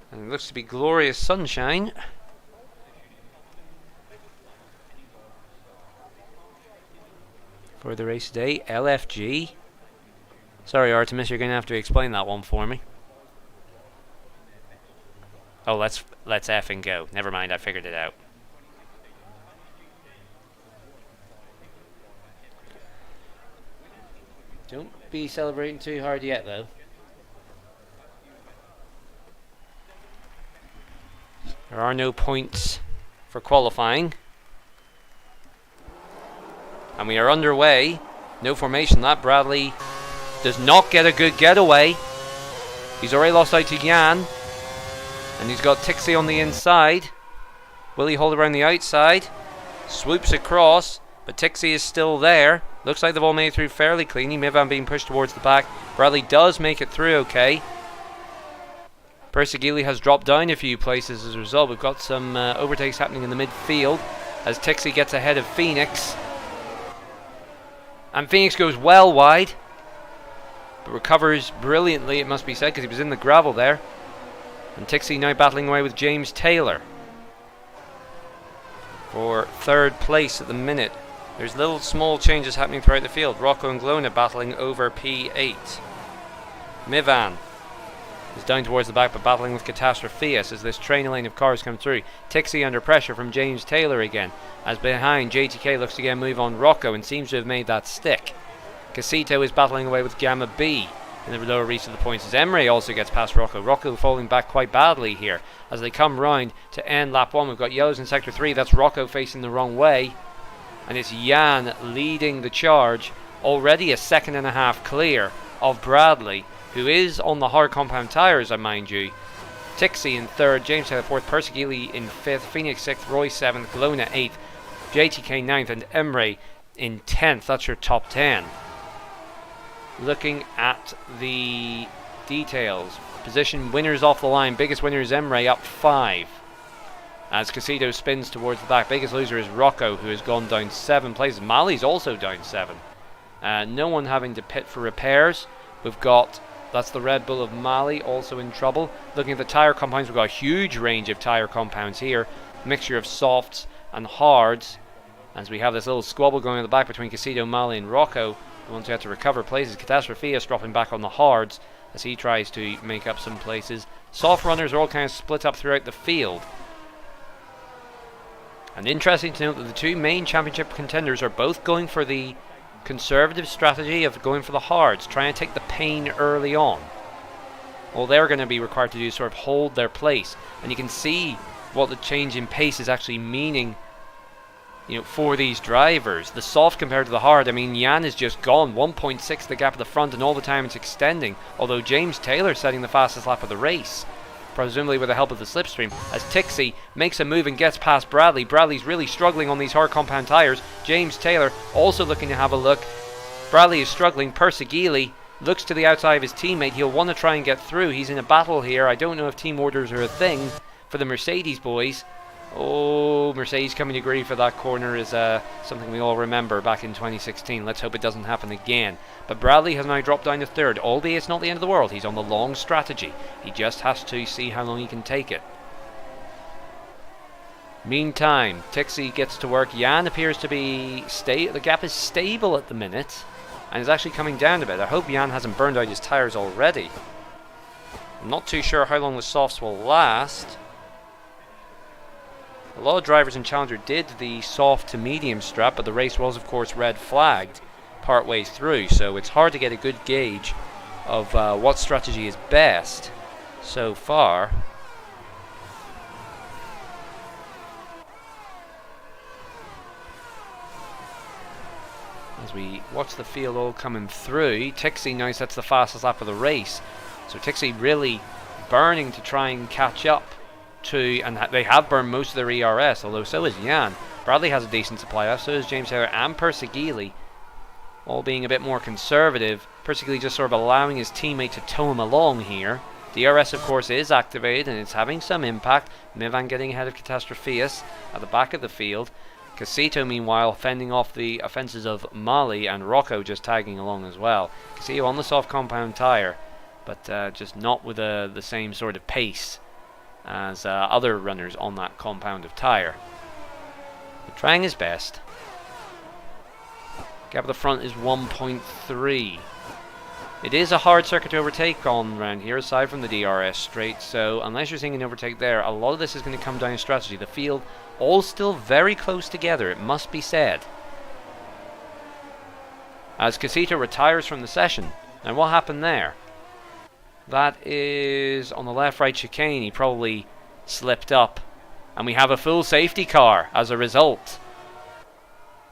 And it looks to be glorious sunshine. For the race today, LFG. Sorry, Artemis, you're going to have to explain that one for me. Oh, let's effing go. Never mind, I figured it out. Don't be celebrating too hard yet, though. There are no points for qualifying. And we are underway. No formation. That Bradley does not get a good getaway. He's already lost out to Jan. And he's got Tixie on the inside. Will he hold around the outside? Swoops across. But Tixie is still there. Looks like they've all made it through fairly cleanly. Mivan being pushed towards the back. Bradley does make it through okay. Persegili has dropped down a few places as a result. We've got some overtakes happening in the midfield as Tixie gets ahead of Phoenix. And Phoenix goes well wide, but recovers brilliantly, it must be said, because he was in the gravel there. And Tixie now battling away with James Taylor for third place at the minute. There's little small changes happening throughout the field. Rocco and Glona battling over P8. Mivan is down towards the back, but battling with Catastrophius as this train lane of cars come through. Tixie under pressure from James Taylor again, as behind JTK looks to get a move on Rocco and seems to have made that stick. Casito is battling away with Gamma B in the lower reach of the points as Emre also gets past Rocco. Rocco falling back quite badly here as they come round to end lap 1. We've got yellows in sector 3. That's Rocco facing the wrong way, and it's Jan leading the charge, already a second and a half clear of Bradley, who is on the hard compound tyres, I mind you. Tixie in third, James Taylor fourth, Persegili in fifth, Phoenix sixth, Roy seventh, Glona eighth, JTK ninth, and Emre in 10th. That's your top 10. Looking at the details, position winners off the line. Biggest winner is Emre, up 5. As Casito spins towards the back. Biggest loser is Rocco, who has gone down 7 places. Mali's also down 7. No one having to pit for repairs. We've got, that's the Red Bull of Mali, also in trouble. Looking at the tyre compounds, we've got a huge range of tyre compounds here. Mixture of softs and hards. As we have this little squabble going in the back between Casito, Mali and Rocco. The ones who have to recover places. Catastrophius dropping back on the hards as he tries to make up some places. Soft runners are all kind of split up throughout the field. And interesting to note that the two main championship contenders are both going for the conservative strategy of going for the hards, trying to take the pain early on. All they're going to be required to do is sort of hold their place. And you can see what the change in pace is actually meaning, you know, for these drivers. The soft compared to the hard, I mean, Jan is just gone. 1.6 the gap at the front, and all the time it's extending. Although James Taylor setting the fastest lap of the race, presumably with the help of the slipstream, as Tixie makes a move and gets past Bradley. Bradley's really struggling on these hard compound tyres. James Taylor also looking to have a look. Bradley is struggling. Persegili looks to the outside of his teammate. He'll want to try and get through. He's in a battle here. I don't know if team orders are a thing for the Mercedes boys. Oh, Mercedes coming to grief at that corner is something we all remember back in 2016. Let's hope it doesn't happen again. But Bradley has now dropped down to third, albeit it's not the end of the world. He's on the long strategy. He just has to see how long he can take it. Meantime, Tixie gets to work. Jan appears to be the gap is stable at the minute and is actually coming down a bit. I hope Jan hasn't burned out his tyres already. I'm not too sure how long the softs will last. A lot of drivers in Challenger did the soft to medium strap, but the race was of course red flagged part way through, so it's hard to get a good gauge of what strategy is best so far. As we watch the field all coming through, Tixie now sets the fastest lap of the race. So Tixie really burning to try and catch up to, and they have burned most of their ERS, although so is Jan. Bradley has a decent supply left, so is James Taylor and Persigili, all being a bit more conservative. Persigili just sort of allowing his teammate to tow him along here. The DRS, of course, is activated and it's having some impact. Mivan getting ahead of Catastropheus at the back of the field. Casito, meanwhile, fending off the offences of Mali, and Rocco just tagging along as well. Casito on the soft compound tyre, but just not with the same sort of pace as other runners on that compound of tyre. But trying his best. Gap at the front is 1.3. It is a hard circuit to overtake on around here, aside from the DRS straight, so unless you're seeing an overtake there, a lot of this is going to come down to strategy. The field all still very close together, it must be said. As Casito retires from the session. Now what happened there? That is on the left-right chicane. He probably slipped up, and we have a full safety car as a result.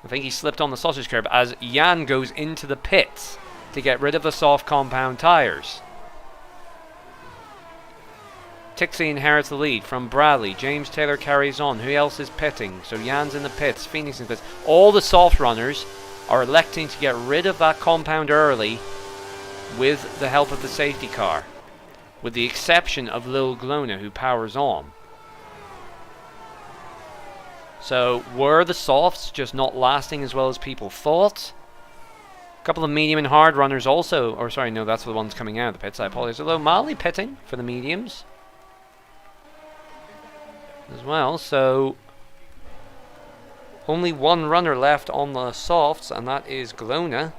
I think he slipped on the sausage curb as Jan goes into the pits to get rid of the soft compound tyres. Tixie inherits the lead from Bradley. James Taylor carries on. Who else is pitting? So Jan's in the pits, Phoenix in the pits. All the soft runners are electing to get rid of that compound early with the help of the safety car, with the exception of Lil Glona, who powers on. So were the softs just not lasting as well as people thought? A couple of medium and hard runners also, or sorry, no, that's the ones coming out of the pits, I apologize. Although Mali pitting for the mediums as well, so only one runner left on the softs, and that is Glona.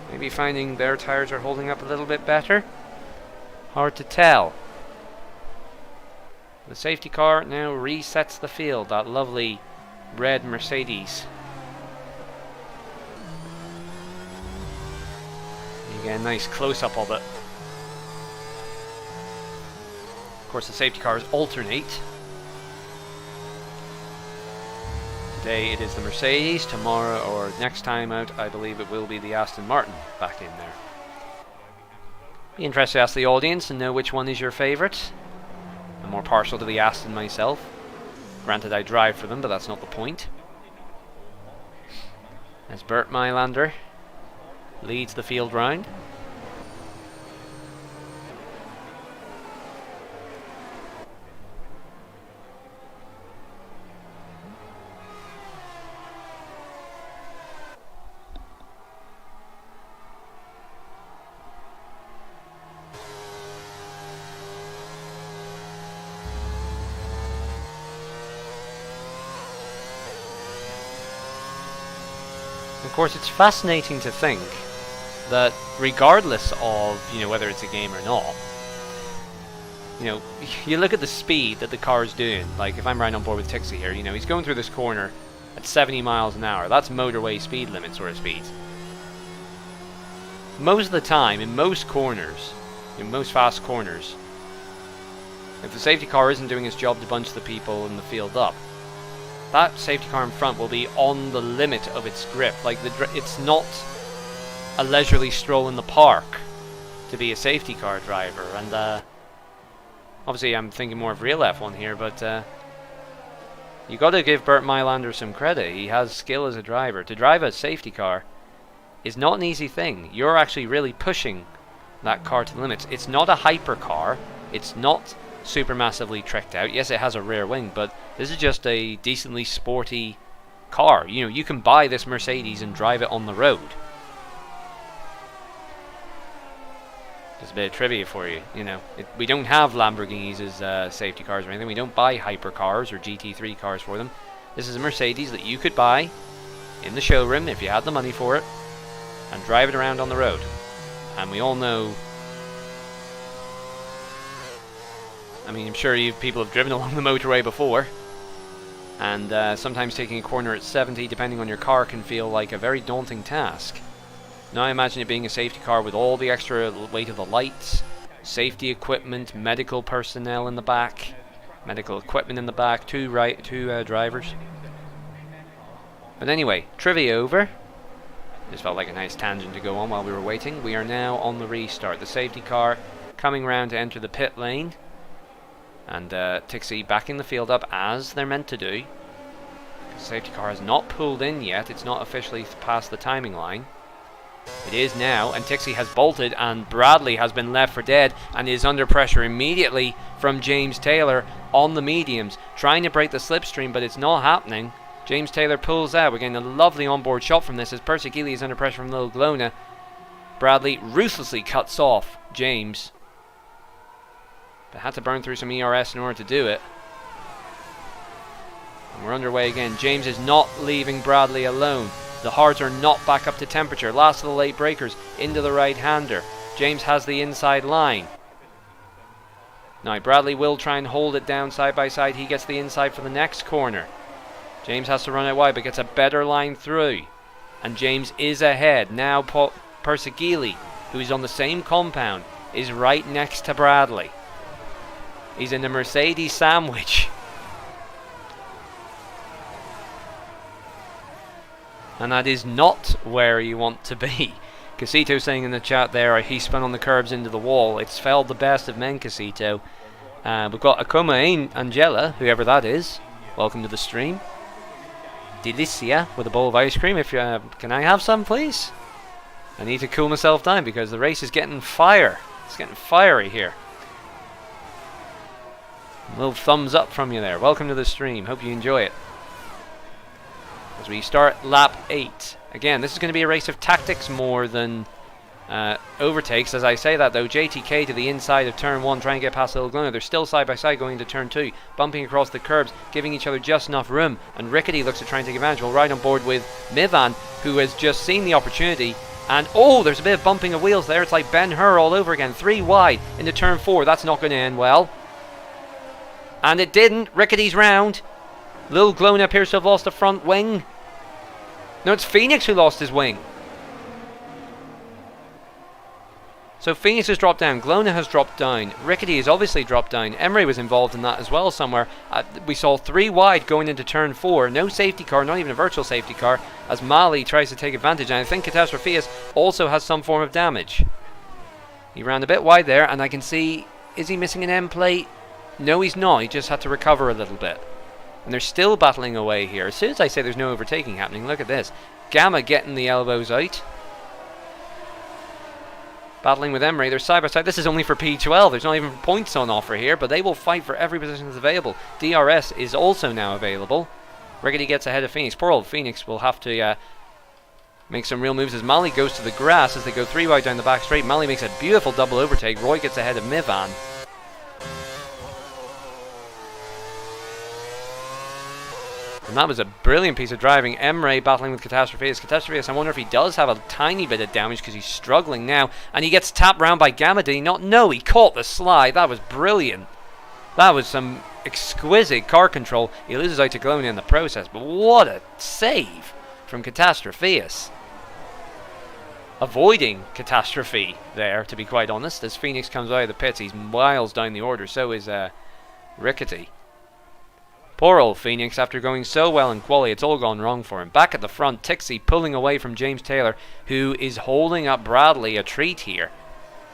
Maybe finding their tires are holding up a little bit better. Hard to tell. The safety car now resets the field, that lovely red Mercedes. You get a nice close-up of it. Of course, the safety cars alternate. Today it is the Mercedes, tomorrow or next time out I believe it will be the Aston Martin back in there. Be interested to ask the audience and know which one is your favourite. I'm more partial to the Aston myself. Granted I drive for them, but that's not the point. As Bert Mylander leads the field round. Of course, it's fascinating to think that regardless of, whether it's a game or not, you look at the speed that the car is doing. Like, if I'm right on board with Tixie here, he's going through this corner at 70 miles an hour. That's motorway speed limit sort of speeds. Most of the time, in most corners, in most fast corners, if the safety car isn't doing its job to bunch the people in the field up, that safety car in front will be on the limit of its grip. Like, it's not a leisurely stroll in the park to be a safety car driver. And obviously I'm thinking more of real F1 here, but you got to give Bert Mylander some credit. He has skill as a driver. To drive a safety car is not an easy thing. You're actually really pushing that car to the limits. It's not a hyper car. It's not super massively tricked out. Yes, it has a rear wing, but this is just a decently sporty car. You can buy this Mercedes and drive it on the road. Just a bit of trivia for you. We don't have Lamborghinis as safety cars or anything. We don't buy hypercars or GT3 cars for them. This is a Mercedes that you could buy in the showroom if you had the money for it and drive it around on the road. And we all know, I'm sure people have driven along the motorway before, and sometimes taking a corner at 70, depending on your car, can feel like a very daunting task. Now I imagine it being a safety car with all the extra weight of the lights, safety equipment, medical personnel in the back, Medical equipment in the back, two drivers. But anyway, trivia over. Just felt like a nice tangent to go on while we were waiting. We are now on the restart. The safety car coming round to enter the pit lane. And Tixie backing the field up as they're meant to do. The safety car has not pulled in yet. It's not officially past the timing line. It is now, and Tixie has bolted, and Bradley has been left for dead and is under pressure immediately from James Taylor on the mediums, trying to break the slipstream, but it's not happening. James Taylor pulls out. We're getting a lovely onboard shot from this as Percy Geely is under pressure from Lil Glona. Bradley ruthlessly cuts off James, but had to burn through some ERS in order to do it. And we're underway again. James is not leaving Bradley alone. The hards are not back up to temperature. Last of the late breakers into the right-hander. James has the inside line. Now Bradley will try and hold it down side by side. He gets the inside for the next corner. James has to run out wide but gets a better line through. And James is ahead. Now Percy Geely, who is on the same compound, is right next to Bradley. He's in the Mercedes sandwich. And that is not where you want to be. Casito saying in the chat there, he spun on the curbs into the wall. It's felled the best of men, Casito. We've got Akuma Angela, whoever that is. Welcome to the stream. Delicia with a bowl of ice cream. If you, can I have some, please? I need to cool myself down because the race is getting fire. It's getting fiery here. A little thumbs up from you there. Welcome to the stream. Hope you enjoy it. As we start lap 8. Again, this is going to be a race of tactics more than overtakes. As I say that though, JTK to the inside of turn 1, trying to get past Lil Glona. They're still side by side going into turn 2, bumping across the curbs, giving each other just enough room. And Rickety looks to try and take advantage. We'll ride on board with Mivan, who has just seen the opportunity. And oh, there's a bit of bumping of wheels there. It's like Ben-Hur all over again. 3 wide into turn 4. That's not going to end well. And it didn't. Rickety's round. Lil Glona appears to have lost a front wing. No, it's Phoenix who lost his wing. So Phoenix has dropped down. Glona has dropped down. Rickety has obviously dropped down. Emery was involved in that as well somewhere. We saw 3 wide going into turn 4. No safety car, not even a virtual safety car, as Mali tries to take advantage. And I think Catastropheus also has some form of damage. He ran a bit wide there, and I can see... Is he missing an end plate? No, he's not. He just had to recover a little bit. And they're still battling away here. As soon as I say there's no overtaking happening, look at this. Gamma getting the elbows out. Battling with Emery. They're side by side. This is only for P12. There's not even points on offer here, but they will fight for every position that's available. DRS is also now available. Rickety gets ahead of Phoenix. Poor old Phoenix will have to make some real moves as Mali goes to the grass as they go 3 wide down the back straight. Mali makes a beautiful double overtake. Roy gets ahead of Mivan. And that was a brilliant piece of driving. Emre battling with Catastropheus. Catastropheus, I wonder if he does have a tiny bit of damage because he's struggling now. And he gets tapped round by Gamma. Did he not? No, he caught the slide. That was brilliant. That was some exquisite car control. He loses out to Glona in the process. But what a save from Catastropheus. Avoiding catastrophe there, to be quite honest. As Phoenix comes out of the pits, he's miles down the order. So is Rickety. Poor old Phoenix, after going so well in quali, it's all gone wrong for him. Back at the front, Tixie pulling away from James Taylor, who is holding up Bradley a treat here.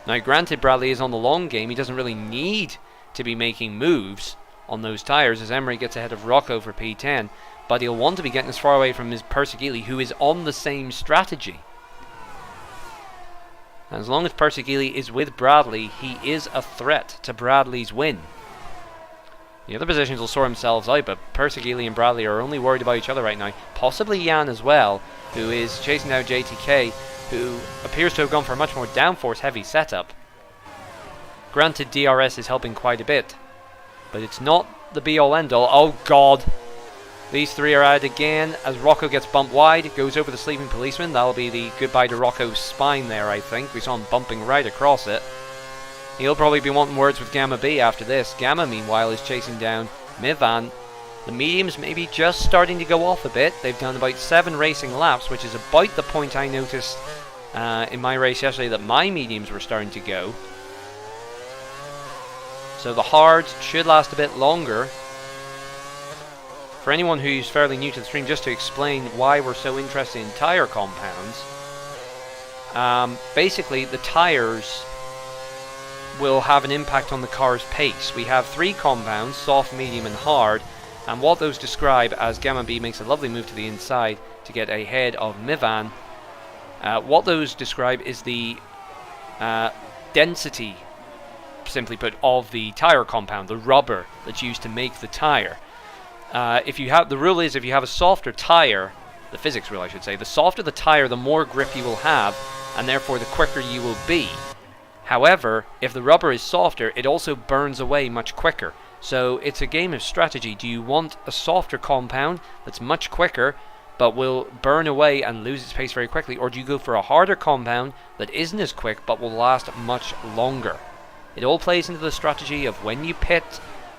Now granted, Bradley is on the long game. He doesn't really need to be making moves on those tyres as Emery gets ahead of Rocco for P10, but he'll want to be getting as far away from his Percy Geely, who is on the same strategy. And as long as Percy Geely is with Bradley, he is a threat to Bradley's win. The other positions will sort themselves out, but Percy Geely and Bradley are only worried about each other right now. Possibly Jan as well, who is chasing down JTK, who appears to have gone for a much more downforce heavy setup. Granted, DRS is helping quite a bit, but it's not the be-all end-all. Oh god! These 3 are out again as Rocco gets bumped wide, goes over the sleeping policeman. That'll be the goodbye to Rocco's spine there, I think. We saw him bumping right across it. He'll probably be wanting words with Gamma B after this. Gamma, meanwhile, is chasing down Mivan. The mediums may be just starting to go off a bit. They've done about 7 racing laps, which is about the point I noticed in my race yesterday that my mediums were starting to go. So the hards should last a bit longer. For anyone who's fairly new to the stream, just to explain why we're so interested in tyre compounds. Basically, the tyres will have an impact on the car's pace. We have 3 compounds, soft, medium and hard, and what those describe as Gamma B makes a lovely move to the inside to get ahead of Mivan. What those describe is the density, simply put, of the tyre compound, the rubber that's used to make the tyre. The rule is if you have a softer tyre, the physics rule I should say, the softer the tyre, the more grip you will have, and therefore the quicker you will be. However, if the rubber is softer, it also burns away much quicker. So it's a game of strategy. Do you want a softer compound that's much quicker but will burn away and lose its pace very quickly, or do you go for a harder compound that isn't as quick but will last much longer? It all plays into the strategy of when you pit,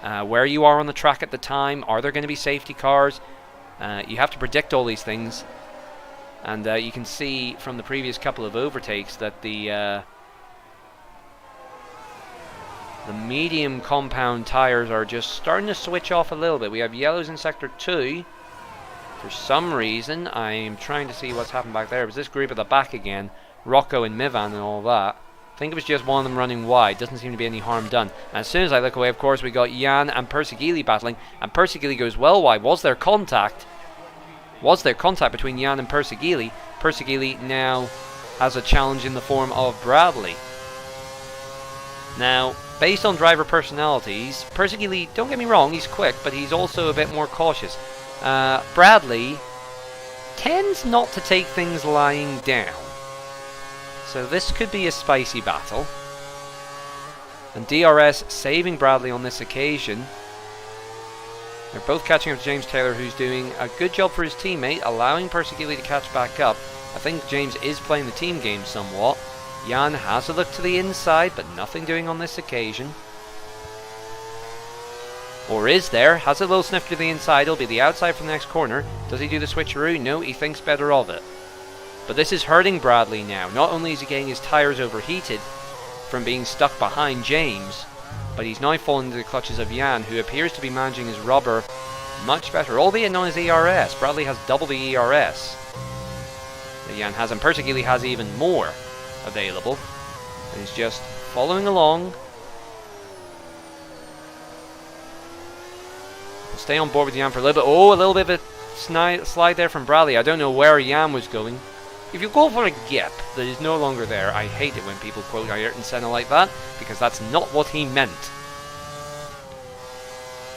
where you are on the track at the time, are there going to be safety cars? You have to predict all these things, and you can see from the previous couple of overtakes that the medium compound tyres are just starting to switch off a little bit. We have yellows in sector 2. For some reason, I'm trying to see what's happened back there. It was this group at the back again, Rocco and Mivan and all that. I think it was just one of them running wide. Doesn't seem to be any harm done. And as soon as I look away, of course, we got Jan and Persigili battling, and Persigili goes well wide. Was there contact? Was there contact between Jan and Persigili? Persigili now has a challenge in the form of Bradley. Now, based on driver personalities, Persigili, don't get me wrong, he's quick, but he's also a bit more cautious. Bradley tends not to take things lying down. So this could be a spicy battle. And DRS saving Bradley on this occasion. They're both catching up to James Taylor, who's doing a good job for his teammate, allowing Persigili to catch back up. I think James is playing the team game somewhat. Jan has a look to the inside, but nothing doing on this occasion. Or is there? Has a little sniff to the inside. It'll be the outside from the next corner. Does he do the switcheroo? No, he thinks better of it. But this is hurting Bradley now. Not only is he getting his tyres overheated from being stuck behind James, but he's now fallen into the clutches of Jan, who appears to be managing his rubber much better, albeit not his ERS. Bradley has double the ERS that Jan has, and Persigili has even more available. And he's just following along. We'll stay on board with Jan for a little bit. Oh, a little bit of a slide there from Bradley. I don't know where Jan was going. If you go for a gap that is no longer there, I hate it when people quote Ayrton Senna like that, because that's not what he meant.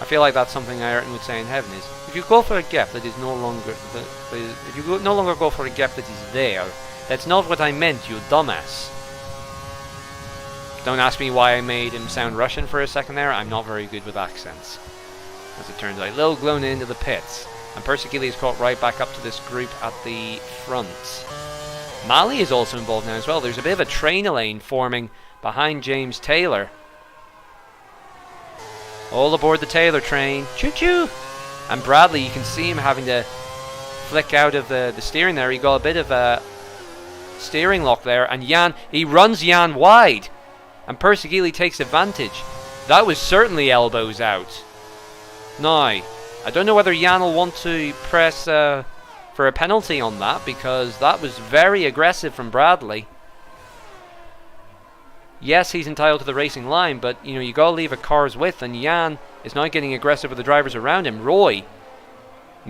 I feel like that's something Ayrton would say in heaven is, if you go for a gap that is no longer, if you no longer go for a gap that is there, that's not what I meant, you dumbass. Don't ask me why I made him sound Russian for a second there. I'm not very good with accents, as it turns out. Little blown into the pits, and Persigili is caught right back up to this group at the front. Mali is also involved now as well. There's a bit of a trainer lane forming behind James Taylor. All aboard the Taylor train. Choo-choo! And Bradley, you can see him having to flick out of the steering there. He got a bit of a steering lock there. And Jan, he runs Jan wide. And Persigili takes advantage. That was certainly elbows out. Now, I don't know whether Jan will want to press for a penalty on that, because that was very aggressive from Bradley. Yes, he's entitled to the racing line, but you know, you gotta leave a car's width, and Jan is now getting aggressive with the drivers around him. Roy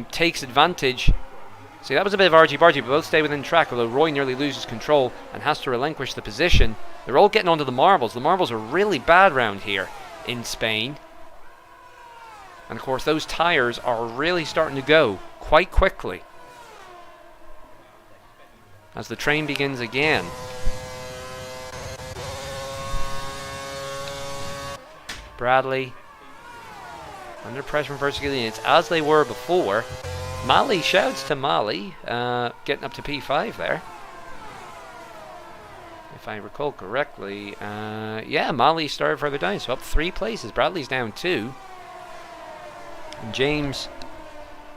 takes advantage. See, that was a bit of argy-bargy, but both stay within track, although Roy nearly loses control and has to relinquish the position. They're all getting onto the marbles. The marbles are really bad round here in Spain. And of course, those tyres are really starting to go quite quickly as the train begins again. Bradley under pressure from Persigili. It's as they were before. Mali shouts to Mali, getting up to P5 there, if I recall correctly. Yeah, Mali started further down, so up 3 places. Bradley's down 2. And James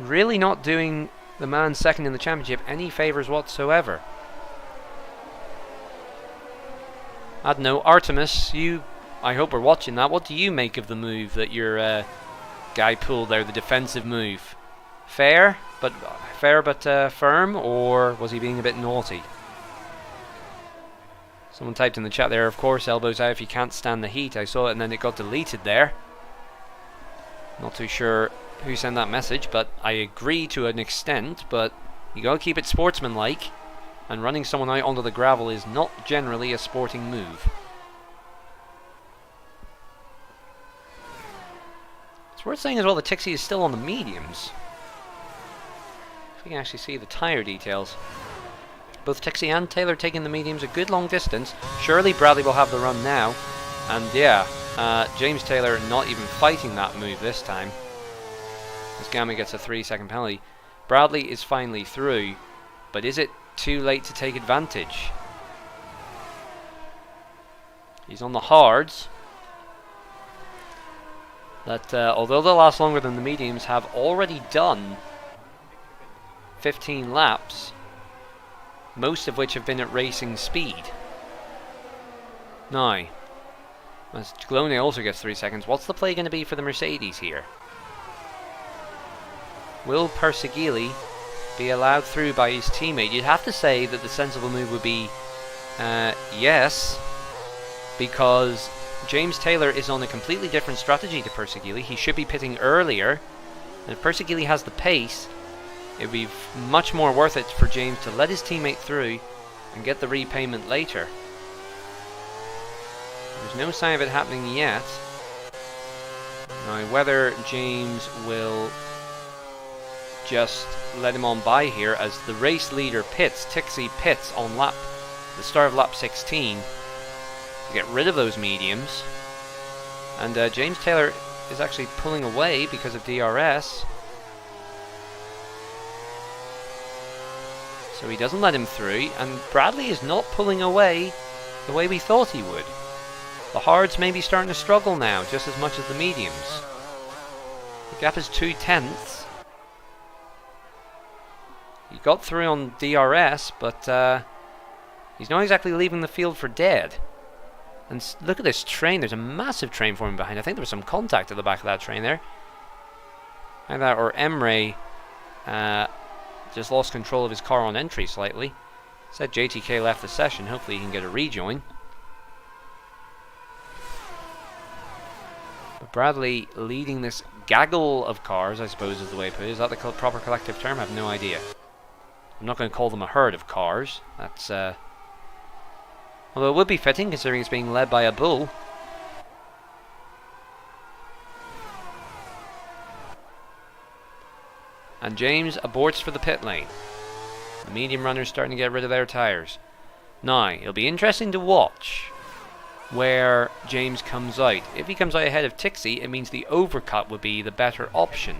really not doing the man second in the championship any favours whatsoever. I don't know, Artemis, you I hope we're watching that. What do you make of the move that your guy pulled there, the defensive move? Fair but firm, or was he being a bit naughty? Someone typed in the chat there, of course, elbows out if you can't stand the heat. I saw it and then it got deleted there. Not too sure who sent that message, but I agree to an extent, but you gotta keep it sportsmanlike, and running someone out onto the gravel is not generally a sporting move. It's worth saying as well that Tixie is still on the mediums. If we can actually see the tyre details. Both Tixie and Taylor taking the mediums a good long distance. Surely Bradley will have the run now. And yeah, James Taylor not even fighting that move this time. As Gamma gets a 3-second penalty. Bradley is finally through. But is it too late to take advantage? He's on the hards. That although they'll last longer than the mediums, have already done 15 laps. Most of which have been at racing speed. Now, as Glone also gets 3 seconds, what's the play going to be for the Mercedes here? Will Persegili be allowed through by his teammate? You'd have to say that the sensible move would be yes, because James Taylor is on a completely different strategy to Persegili. He should be pitting earlier, and if Persegili has the pace, it would be much more worth it for James to let his teammate through and get the repayment later. There's no sign of it happening yet. Now, whether James will just let him on by here as the race leader pits, Tixie pits on the start of lap 16 to get rid of those mediums. And James Taylor is actually pulling away because of DRS. So he doesn't let him through, and Bradley is not pulling away the way we thought he would. The hards may be starting to struggle now, just as much as the mediums. The gap is 2/10. He got through on DRS, but he's not exactly leaving the field for dead. And look at this train, there's a massive train forming behind. I think there was some contact at the back of that train there. Either that or Emre just lost control of his car on entry slightly. Said JTK left the session. Hopefully he can get a rejoin. But Bradley leading this gaggle of cars, I suppose is the way to put it. Is that the proper collective term? I have no idea. I'm not going to call them a herd of cars. That's although it would be fitting considering it's being led by a bull. And James aborts for the pit lane. The medium runners starting to get rid of their tyres. Now, it'll be interesting to watch where James comes out. If he comes out ahead of Tixie, it means the overcut would be the better option.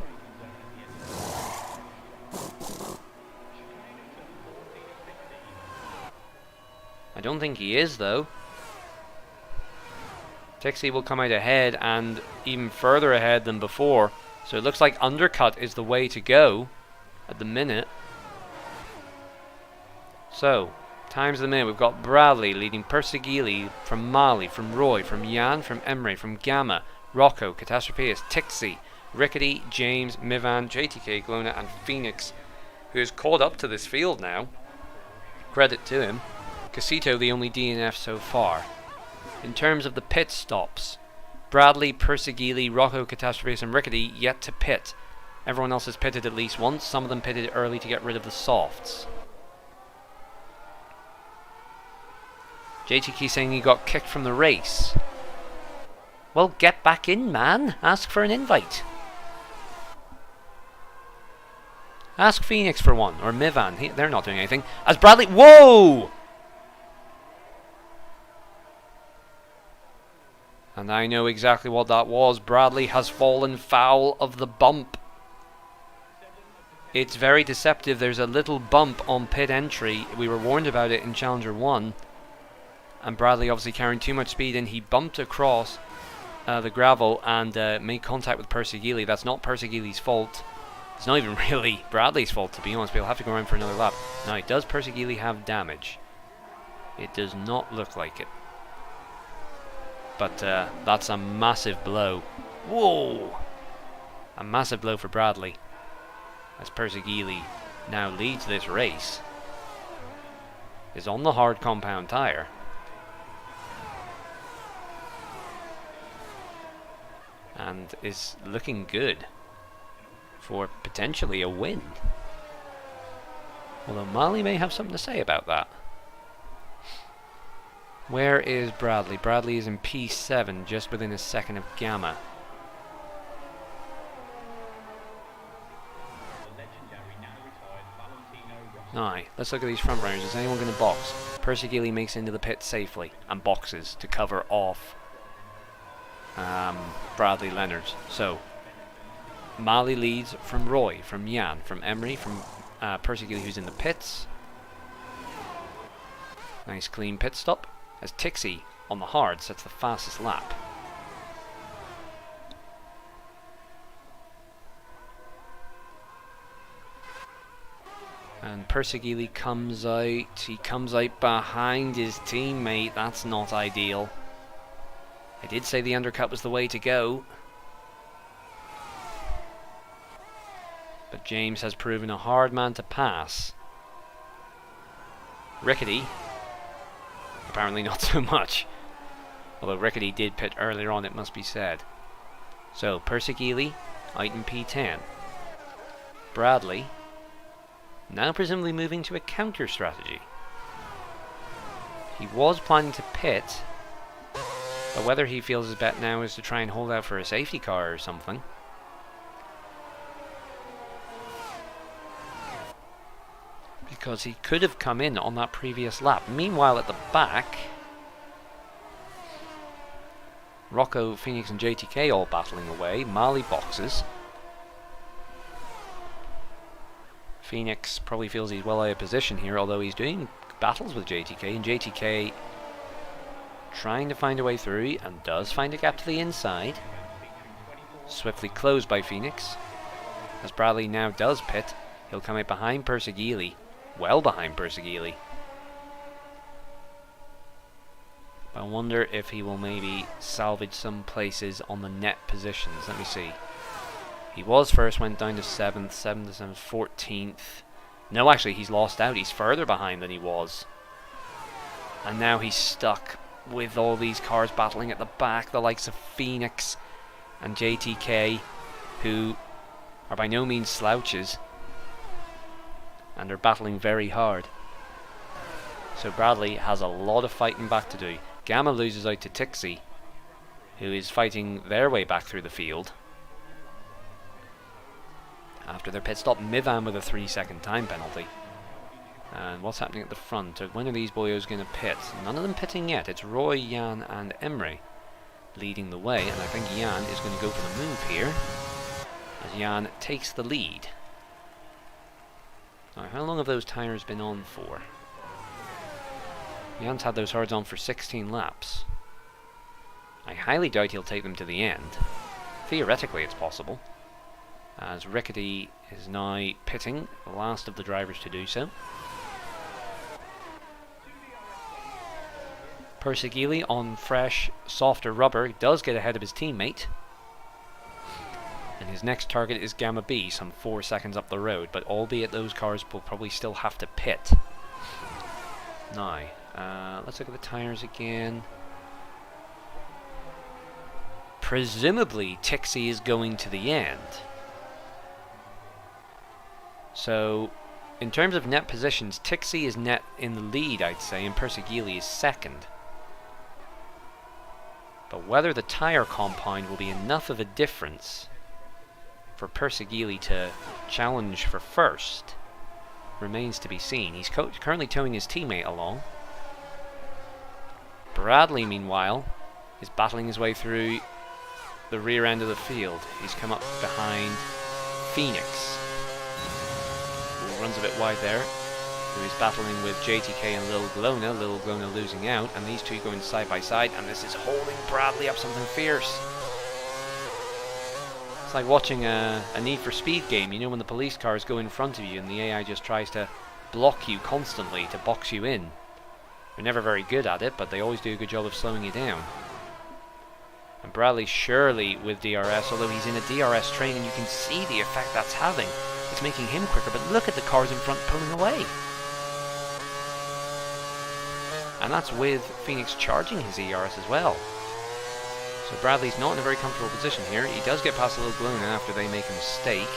I don't think he is, though. Tixie will come out ahead and even further ahead than before. So it looks like undercut is the way to go at the minute. So, times of the minute. We've got Bradley leading Persegili from Mali, from Roy, from Jan, from Emre, from Gamma, Rocco, Catastropheus, Tixie, Rickety, James, Mivan, JTK, Glona, and Phoenix, who has caught up to this field now. Credit to him. Casito, the only DNF so far. In terms of the pit stops, Bradley, Persegili, Rocco, Catastrophes, and Rickety yet to pit. Everyone else has pitted at least once. Some of them pitted early to get rid of the softs. JTK saying he got kicked from the race. Well, get back in, man. Ask for an invite. Ask Phoenix for one, or Mivan. They're not doing anything. As Bradley... Whoa! And I know exactly what that was. Bradley has fallen foul of the bump. It's very deceptive. There's a little bump on pit entry. We were warned about it in Challenger 1. And Bradley obviously carrying too much speed in. He bumped across the gravel and made contact with Persegili. That's not Persegili's fault. It's not even really Bradley's fault, to be honest. We'll have to go around for another lap. Now, does Persegili have damage? It does not look like it. But that's a massive blow. Whoa! A massive blow for Bradley, as Persigili now leads this race, is on the hard compound tyre. And is looking good for potentially a win. Although Mali may have something to say about that. Where is Bradley? Bradley is in P7, just within a second of Gamma. Now, let's look at these front runners. Is anyone going to box? Persigili makes into the pit safely and boxes to cover off Bradley Leonards. So, Mali leads from Roy, from Jan, from Emery, from Persigili, who's in the pits. Nice clean pit stop, as Tixie on the hard sets the fastest lap. And Persigili comes out. He comes out behind his teammate. That's not ideal. I did say the undercut was the way to go. But James has proven a hard man to pass. Rickety, apparently not so much. Although Rickety did pit earlier on, it must be said. So, Persigili out in P10. Bradley now presumably moving to a counter strategy. He was planning to pit, but whether he feels his bet now is to try and hold out for a safety car or something. Because he could have come in on that previous lap. Meanwhile, at the back, Rocco, Phoenix and JTK all battling away. Mali boxes. Phoenix probably feels he's well out of position here, although he's doing battles with JTK, and JTK trying to find a way through, and does find a gap to the inside. Swiftly closed by Phoenix. As Bradley now does pit, he'll come out behind Persigili, well behind Persigili. I wonder if he will maybe salvage some places on the net positions. Let me see. He was first, went down to 7th, 7th to 7th, 14th. No, actually, he's lost out. He's further behind than he was. And now he's stuck with all these cars battling at the back, the likes of Phoenix and JTK, who are by no means slouches and are battling very hard. So Bradley has a lot of fighting back to do. Gamma loses out to Tixie, who is fighting their way back through the field. After their pit stop, Mivan with a 3-second time penalty. And what's happening at the front? When are these boyos going to pit? None of them pitting yet. It's Roy, Jan and Emery leading the way, and I think Jan is going to go for the move here, as Jan takes the lead. Now, how long have those tyres been on for? Jan's had those hards on for 16 laps. I highly doubt he'll take them to the end. Theoretically, it's possible, as Rickety is now pitting, the last of the drivers to do so. Persigili on fresh, softer rubber does get ahead of his teammate. And his next target is Gamma B, some 4 seconds up the road, but albeit those cars will probably still have to pit. Now, let's look at the tyres again. Presumably, Tixie is going to the end. So, in terms of net positions, Tixie is net in the lead, I'd say, and Persigili is second. But whether the tyre compound will be enough of a difference for Persigili to challenge for first remains to be seen. He's currently towing his teammate along. Bradley, meanwhile, is battling his way through the rear end of the field. He's come up behind Phoenix, who runs a bit wide there, who is battling with JTK and Lil Glona. Lil Glona losing out, and these two going side by side, and this is holding Bradley up something fierce. It's like watching a Need for Speed game, you know, when the police cars go in front of you and the AI just tries to block you constantly to box you in. They're never very good at it, but they always do a good job of slowing you down. And Bradley surely with DRS, although he's in a DRS train, and you can see the effect that's having. It's making him quicker, but look at the cars in front pulling away. And that's with Phoenix charging his ERS as well. So Bradley's not in a very comfortable position here. He does get past a little Gloon after they make a mistake.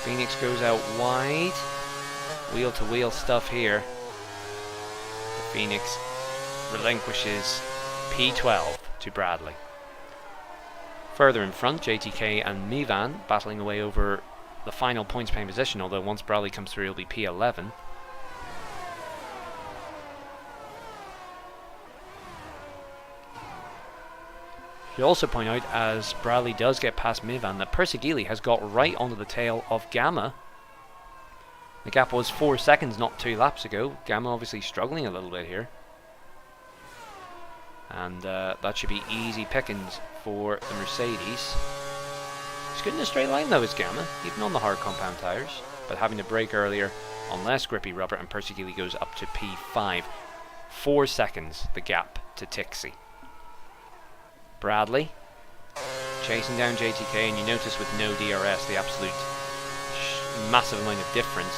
Phoenix goes out wide. Wheel to wheel stuff here. The Phoenix relinquishes P12 to Bradley. Further in front, JTK and Mivan battling away over the final points paying position, although once Bradley comes through he'll be P11. Should also point out, as Bradley does get past Mivan, that Persegili has got right onto the tail of Gamma. The gap was 4 seconds not 2 laps ago. Gamma obviously struggling a little bit here. And that should be easy pickings for the Mercedes. He's good in a straight line though, is Gamma, even on the hard compound tyres, but having to brake earlier on less grippy rubber, and Persegili goes up to P5. 4 seconds the gap to Tixie. Bradley chasing down JTK, and you notice with no DRS the absolute massive amount of difference.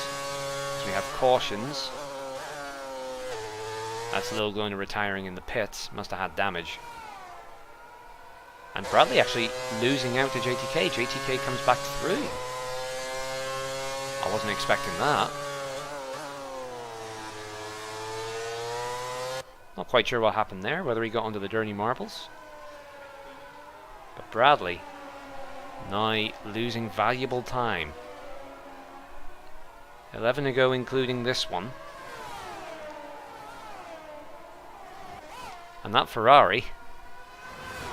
So we have cautions. That's Lil going to retiring in the pits, must have had damage. And Bradley actually losing out to JTK. JTK comes back through. I wasn't expecting that. Not quite sure what happened there, whether he got onto the dirty marbles. But Bradley now losing valuable time. 11 to go including this one. And that Ferrari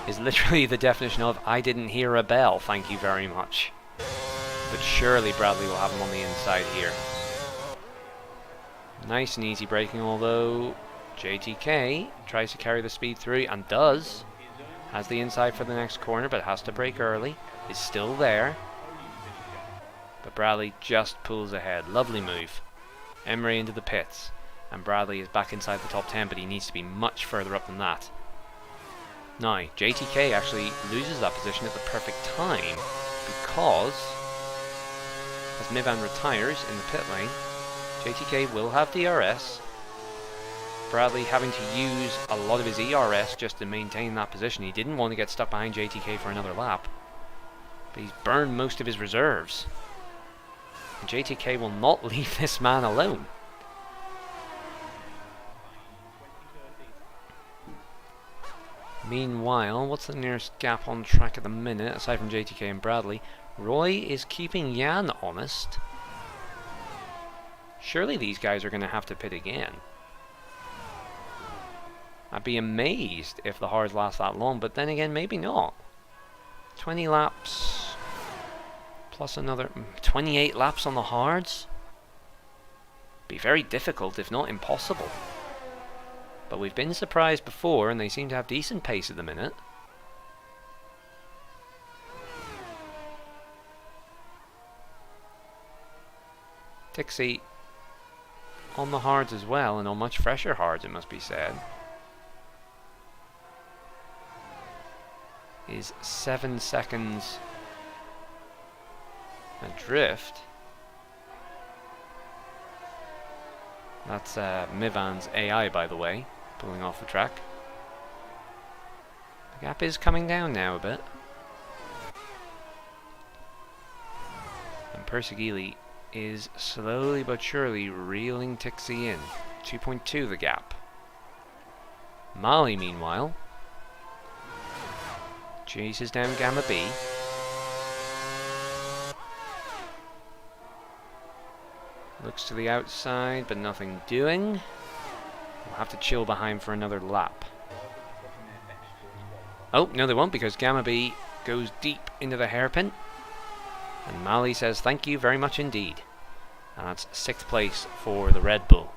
is literally the definition of I didn't hear a bell, thank you very much. But surely Bradley will have him on the inside here. Nice and easy braking, although JTK tries to carry the speed through and does. Has the inside for the next corner, but has to brake early. Is still there. But Bradley just pulls ahead. Lovely move. Emery into the pits. And Bradley is back inside the top 10, but he needs to be much further up than that. Now, JTK actually loses that position at the perfect time, because as Mivan retires in the pit lane, JTK will have DRS. Bradley having to use a lot of his ERS just to maintain that position. He didn't want to get stuck behind JTK for another lap, but he's burned most of his reserves. And JTK will not leave this man alone. Meanwhile, what's the nearest gap on track at the minute, aside from JTK and Bradley? Roy is keeping Jan honest. Surely these guys are going to have to pit again. I'd be amazed if the hards last that long, but then again, maybe not. 20 laps plus another 28 laps on the hards. Be very difficult, if not impossible. But we've been surprised before, and they seem to have decent pace at the minute. Tixie on the hards as well, and on much fresher hards, it must be said. Is 7 seconds adrift. That's Mivan's AI, by the way, pulling off the track. The gap is coming down now a bit. And Persegili is slowly but surely reeling Tixie in. 2.2 the gap. Mali, meanwhile, chases down Gamma B. Looks to the outside, but nothing doing. We'll have to chill behind for another lap. Oh, no they won't, because Gamma B goes deep into the hairpin. And Mali says thank you very much indeed. And that's 6th place for the Red Bull.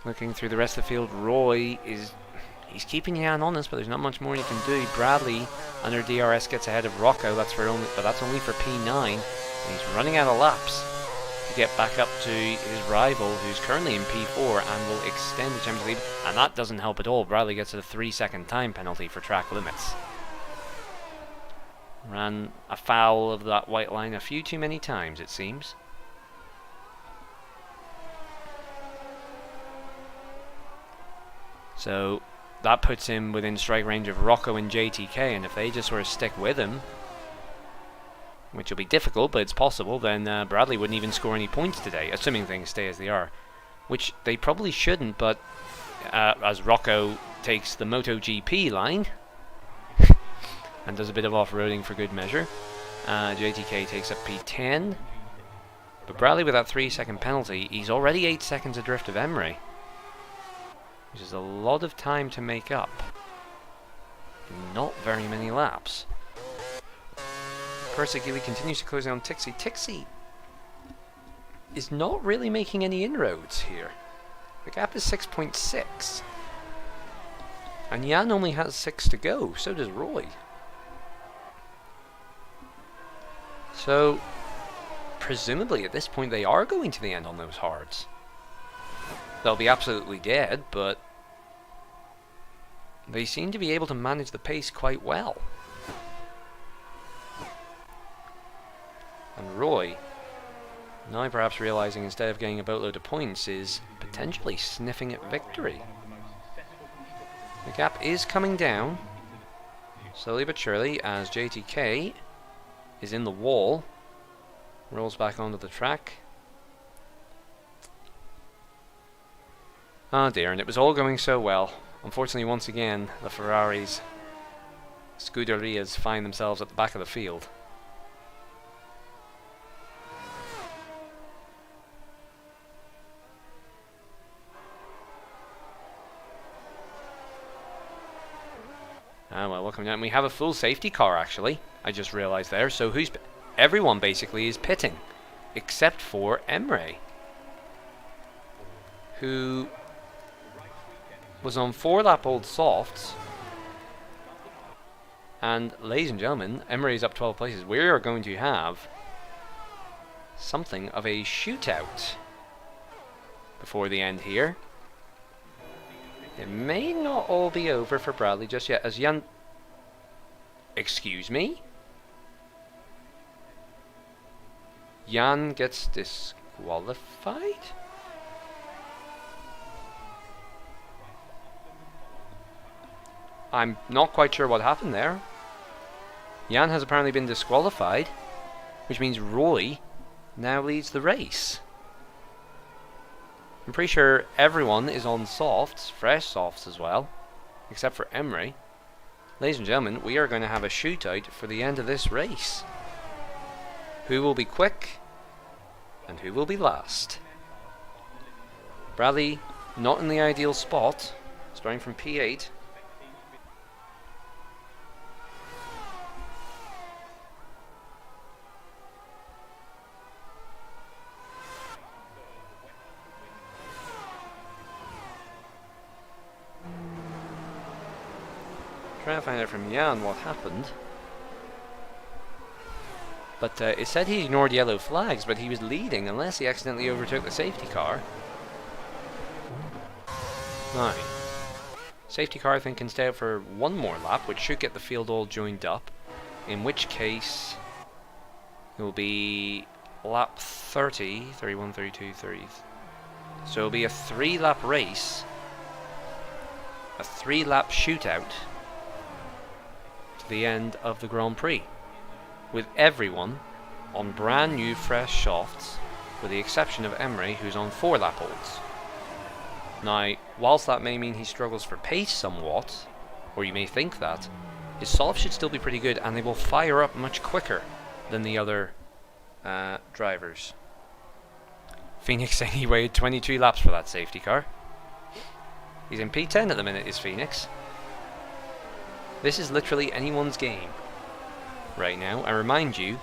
Looking through the rest of the field, Roy is... He's keeping Jan honest, but there's not much more he can do. Bradley, under DRS, gets ahead of Rocco, but that's only for P9. And he's running out of laps to get back up to his rival, who's currently in P4 and will extend the championship lead. And that doesn't help at all. Bradley gets a 3-second time penalty for track limits. Ran afoul of that white line a few too many times, it seems. So that puts him within strike range of Rocco and JTK, and if they just sort of stick with him, which will be difficult, but it's possible, then Bradley wouldn't even score any points today, assuming things stay as they are. Which they probably shouldn't, but as Rocco takes the MotoGP line and does a bit of off-roading for good measure, JTK takes up P10. But Bradley, with that 3-second penalty, he's already 8 seconds adrift of Emery, which is a lot of time to make up. Not very many laps. Persegili continues to close down Tixi. Tixi is not really making any inroads here. The gap is 6.6. And Jan only has 6 to go, so does Roy. So, presumably at this point they are going to the end on those hards. They'll be absolutely dead, but they seem to be able to manage the pace quite well. And Roy, now perhaps realizing instead of getting a boatload of points, is potentially sniffing at victory. The gap is coming down, slowly but surely, as JTK is in the wall, rolls back onto the track. Oh dear, and it was all going so well. Unfortunately, once again, the Ferraris, Scuderias, find themselves at the back of the field. Ah well, welcome down. We have a full safety car, actually. I just realised there. So everyone basically is pitting, except for Emre, who was on 4-lap old softs. And ladies and gentlemen, Emery is up 12 places. We are going to have something of a shootout before the end here. It may not all be over for Bradley just yet, as Jan... Excuse me? Jan gets disqualified? I'm not quite sure what happened there. Jan has apparently been disqualified, which means Roy now leads the race. I'm pretty sure everyone is on softs, fresh softs as well, except for Emery. Ladies and gentlemen, we are going to have a shootout for the end of this race. Who will be quick and who will be last? Bradley, not in the ideal spot, starting from P8. Trying to find out from Jan what happened. But it said he ignored yellow flags, but he was leading unless he accidentally overtook the safety car. Now, safety car I think can stay out for one more lap, which should get the field all joined up. In which case, it will be lap 30, 31, 32, 30. So it will be a 3-lap race. A 3-lap shootout. The end of the Grand Prix, with everyone on brand new fresh softs, with the exception of Emery, who's on 4-lap olds. Now, whilst that may mean he struggles for pace somewhat, or you may think that, his softs should still be pretty good, and they will fire up much quicker than the other drivers. Phoenix saying he waited 22 laps for that safety car. He's in P10 at the minute, is Phoenix. This is literally anyone's game right now. I remind you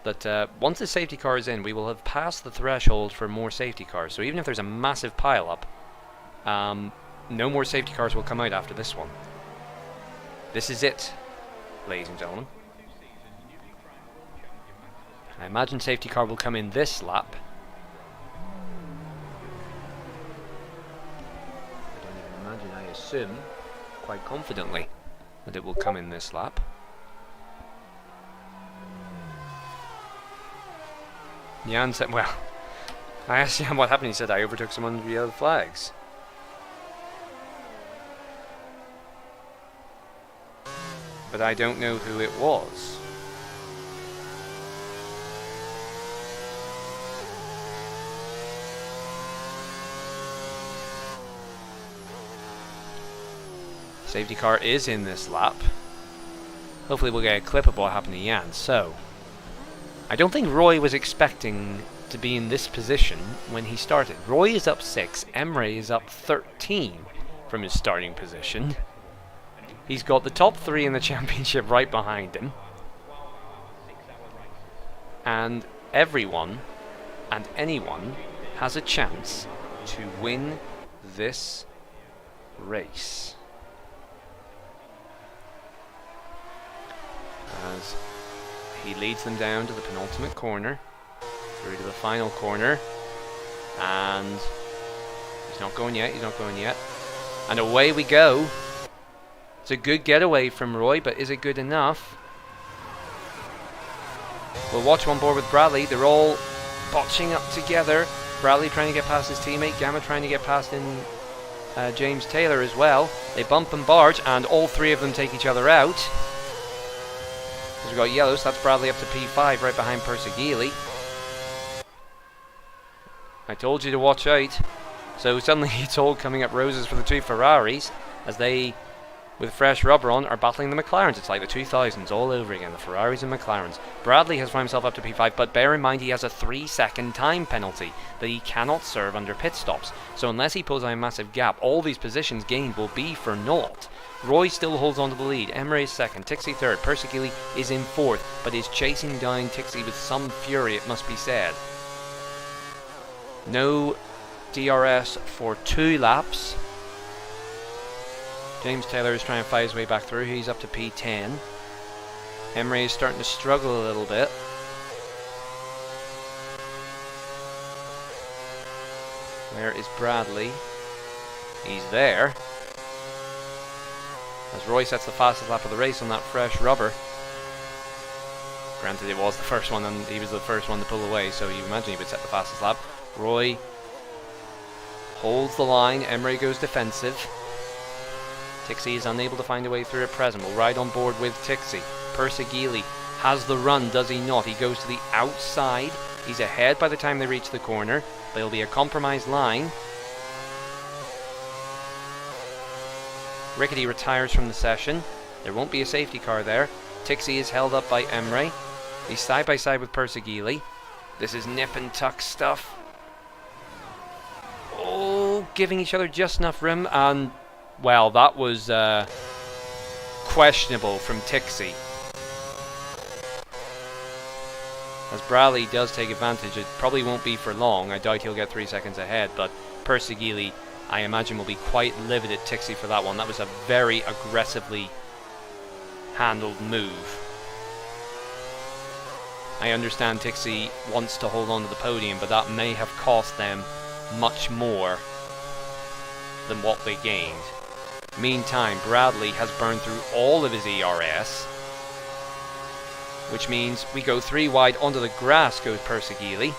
that once the safety car is in, we will have passed the threshold for more safety cars. So even if there's a massive pile-up, No more safety cars will come out after this one. This is it, ladies and gentlemen. I imagine safety car will come in this lap. I don't even imagine, I assume, quite confidently, that it will come in this lap. Jan said, well, I asked Jan what happened. He said, I overtook someone with yellow flags. But I don't know who it was. Safety car is in this lap. Hopefully we'll get a clip of what happened to Jan. So, I don't think Roy was expecting to be in this position when he started. Roy is up 6, Emre is up 13 from his starting position. He's got the top 3 in the championship right behind him. And everyone and anyone has a chance to win this race. As he leads them down to the penultimate corner, through to the final corner, and he's not going yet, and away we go. It's a good getaway from Roy, but is it good enough? We'll watch on board with Bradley. They're all botching up together. Bradley trying to get past his teammate, Gamma trying to get past in James Taylor as well. They bump and barge, and all 3 of them take each other out. We've got yellows, that's Bradley up to P5 right behind Persegili. I told you to watch out. So suddenly it's all coming up roses for the 2 Ferraris as they, with fresh rubber on, are battling the McLarens. It's like the 2000s all over again, the Ferraris and McLarens. Bradley has found himself up to P5, but bear in mind he has a 3-second time penalty that he cannot serve under pit stops. So unless he pulls out a massive gap, all these positions gained will be for naught. Roy still holds on to the lead. Emre is 2nd, Tixi 3rd, Persegili is in 4th, but is chasing down Tixi with some fury, it must be said. No DRS for 2 laps. James Taylor is trying to fight his way back through. He's up to P10. Emre is starting to struggle a little bit. Where is Bradley? He's there. As Roy sets the fastest lap of the race on that fresh rubber. Granted, it was the first one and he was the first one to pull away, so you imagine he would set the fastest lap. Roy holds the line. Emre goes defensive. Tixi is unable to find a way through at present. We'll ride on board with Tixi. Persegili has the run, does he not? He goes to the outside. He's ahead by the time they reach the corner. There'll be a compromised line. Rickety retires from the session. There won't be a safety car there. Tixi is held up by Emre. He's side by side with Persegili. This is nip and tuck stuff. Oh, giving each other just enough room, and well, that was questionable from Tixi. As Bradley does take advantage, it probably won't be for long. I doubt he'll get 3 seconds ahead, but Persegili, I imagine, will be quite livid at Tixi for that one. That was a very aggressively handled move. I understand Tixi wants to hold on to the podium, but that may have cost them much more than what they gained. Meantime, Bradley has burned through all of his ERS, which means we go 3 wide onto the grass goes Persegili.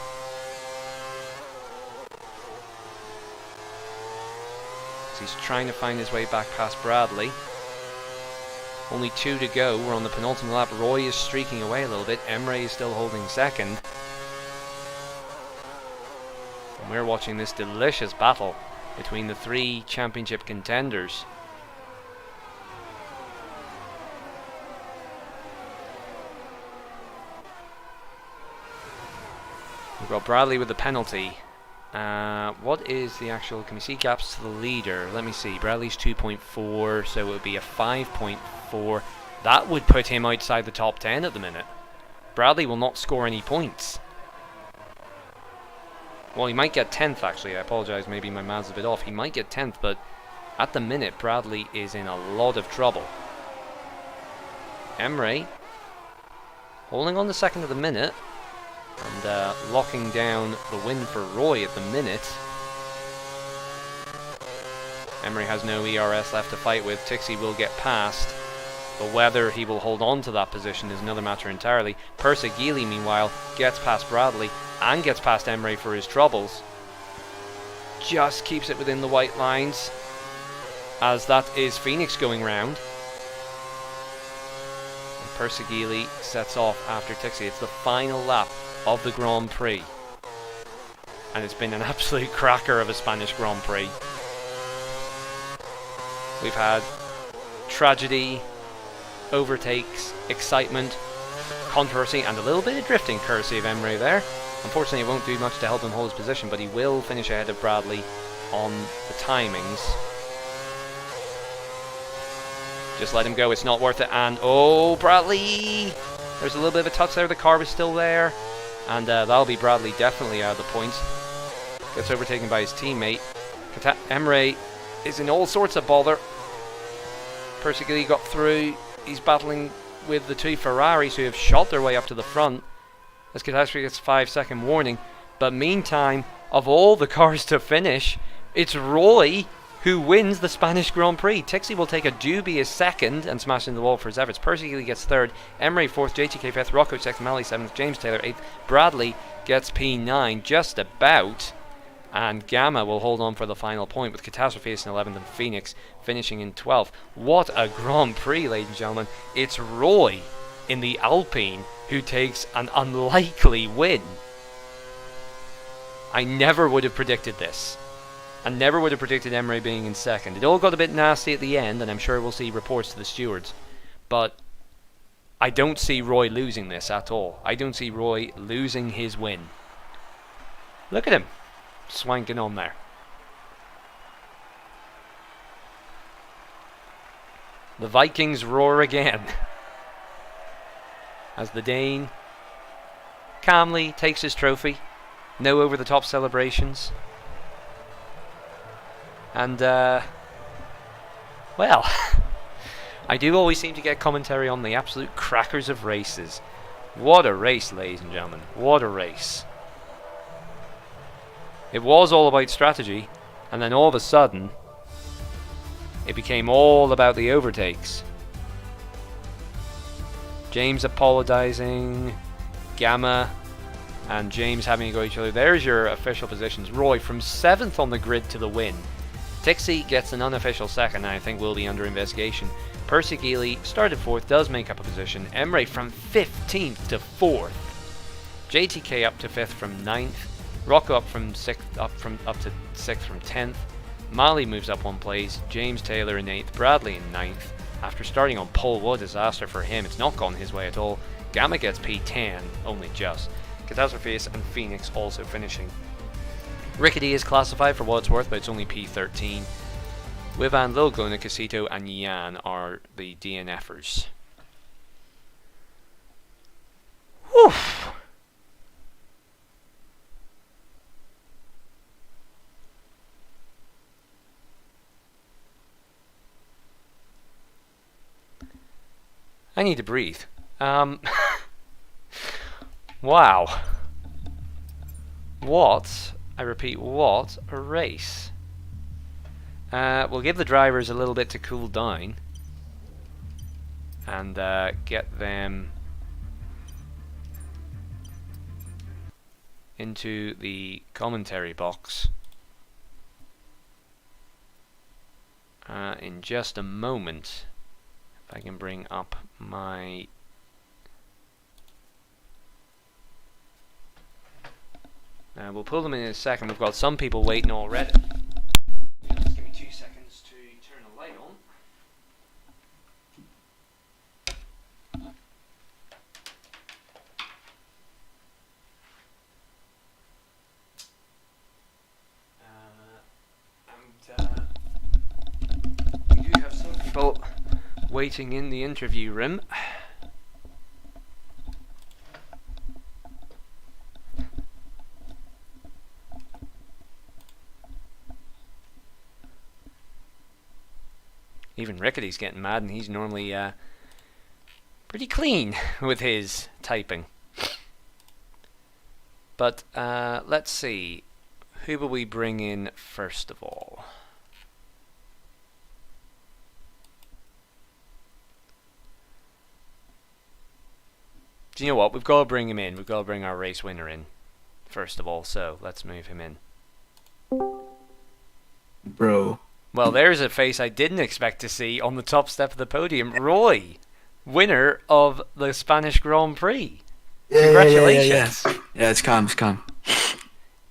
So he's trying to find his way back past Bradley. Only 2 to go. We're on the penultimate lap. Roy is streaking away a little bit. Emre is still holding 2nd. And we're watching this delicious battle between the 3 championship contenders. We've got Bradley with the penalty. What is the actual... Can we see gaps to the leader? Let me see. Bradley's 2.4, so it would be a 5.4. That would put him outside the top 10 at the minute. Bradley will not score any points. Well, he might get 10th actually. I apologise, maybe my math's a bit off. He might get 10th, but at the minute Bradley is in a lot of trouble. Emre holding on the second of the minute and locking down the win for Roy at the minute. Emre has no ERS left to fight with. Tixie will get past, but whether he will hold on to that position is another matter entirely. Persegili, meanwhile, gets past Bradley and gets past Emre for his troubles. Just keeps it within the white lines, as that is Phoenix going round. And Persegili sets off after Tixie. It's the final lap of the Grand Prix, and it's been an absolute cracker of a Spanish Grand Prix. We've had tragedy, overtakes, excitement, controversy, and a little bit of drifting courtesy of Emre there. Unfortunately, it won't do much to help him hold his position, but he will finish ahead of Bradley on the timings. Just let him go, it's not worth it. And oh, Bradley! There's a little bit of a touch there, the car was still there. And that'll be Bradley definitely out of the points. Gets overtaken by his teammate. Emre is in all sorts of bother. Persegili got through. He's battling with the two Ferraris who have shot their way up to the front as Catastrophe gets a 5-second warning. But meantime, of all the cars to finish, it's Roy who wins the Spanish Grand Prix. Tixie will take a dubious second and smash into the wall for his efforts. Persegili gets third, Emre fourth, JTK fifth, Rocco sixth, Malley seventh, James Taylor eighth, Bradley gets P9 just about, and Gamma will hold on for the final point with Catastrophe in 11th and Phoenix finishing in 12th. What a Grand Prix, ladies and gentlemen. It's Roy in the Alpine who takes an unlikely win. I never would have predicted this. I never would have predicted Emre being in second. It all got a bit nasty at the end, and I'm sure we'll see reports to the stewards. But I don't see Roy losing this at all. I don't see Roy losing his win. Look at him, swanking on there. The Vikings roar again as the Dane calmly takes his trophy. No over-the-top celebrations. And, well, I do always seem to get commentary on the absolute crackers of races. What a race, ladies and gentlemen. What a race. It was all about strategy, and then all of a sudden, it became all about the overtakes. James apologizing, Gamma and James having to go at each other. There's your official positions. Roy from 7th on the grid to the win. Tixie gets an unofficial second, and I think will be under investigation. Persegili started 4th, does make up a position. Emre from 15th to 4th. JTK up to 5th from 9th. Rocco up from 6th, up to 6th from 10th. Mali moves up one place. James Taylor in 8th. Bradley in 9th. After starting on pole, what a disaster for him. It's not gone his way at all. Gamma gets P10, only just. Catastrophe and Phoenix also finishing. Rickety is classified for what it's worth, but it's only P13. Wivan, Lil Glona, Casito, and Yan are the DNFers. Whew. I need to breathe. Wow. What? I repeat, what a race. We'll give the drivers a little bit to cool down and get them into the commentary box in just a moment. If I can bring up my we'll pull them in a second. We've got some people waiting already. Just give me 2 seconds to turn the light on. We do have some people waiting in the interview room. Even Rickety's getting mad, and he's normally pretty clean with his typing. But let's see. Who will we bring in first of all? Do you know what? We've got to bring him in. We've got to bring our race winner in first of all. So let's move him in. Bro. Well, there's a face I didn't expect to see on the top step of the podium. Roy, winner of the Spanish Grand Prix. Congratulations. Yeah, it's calm.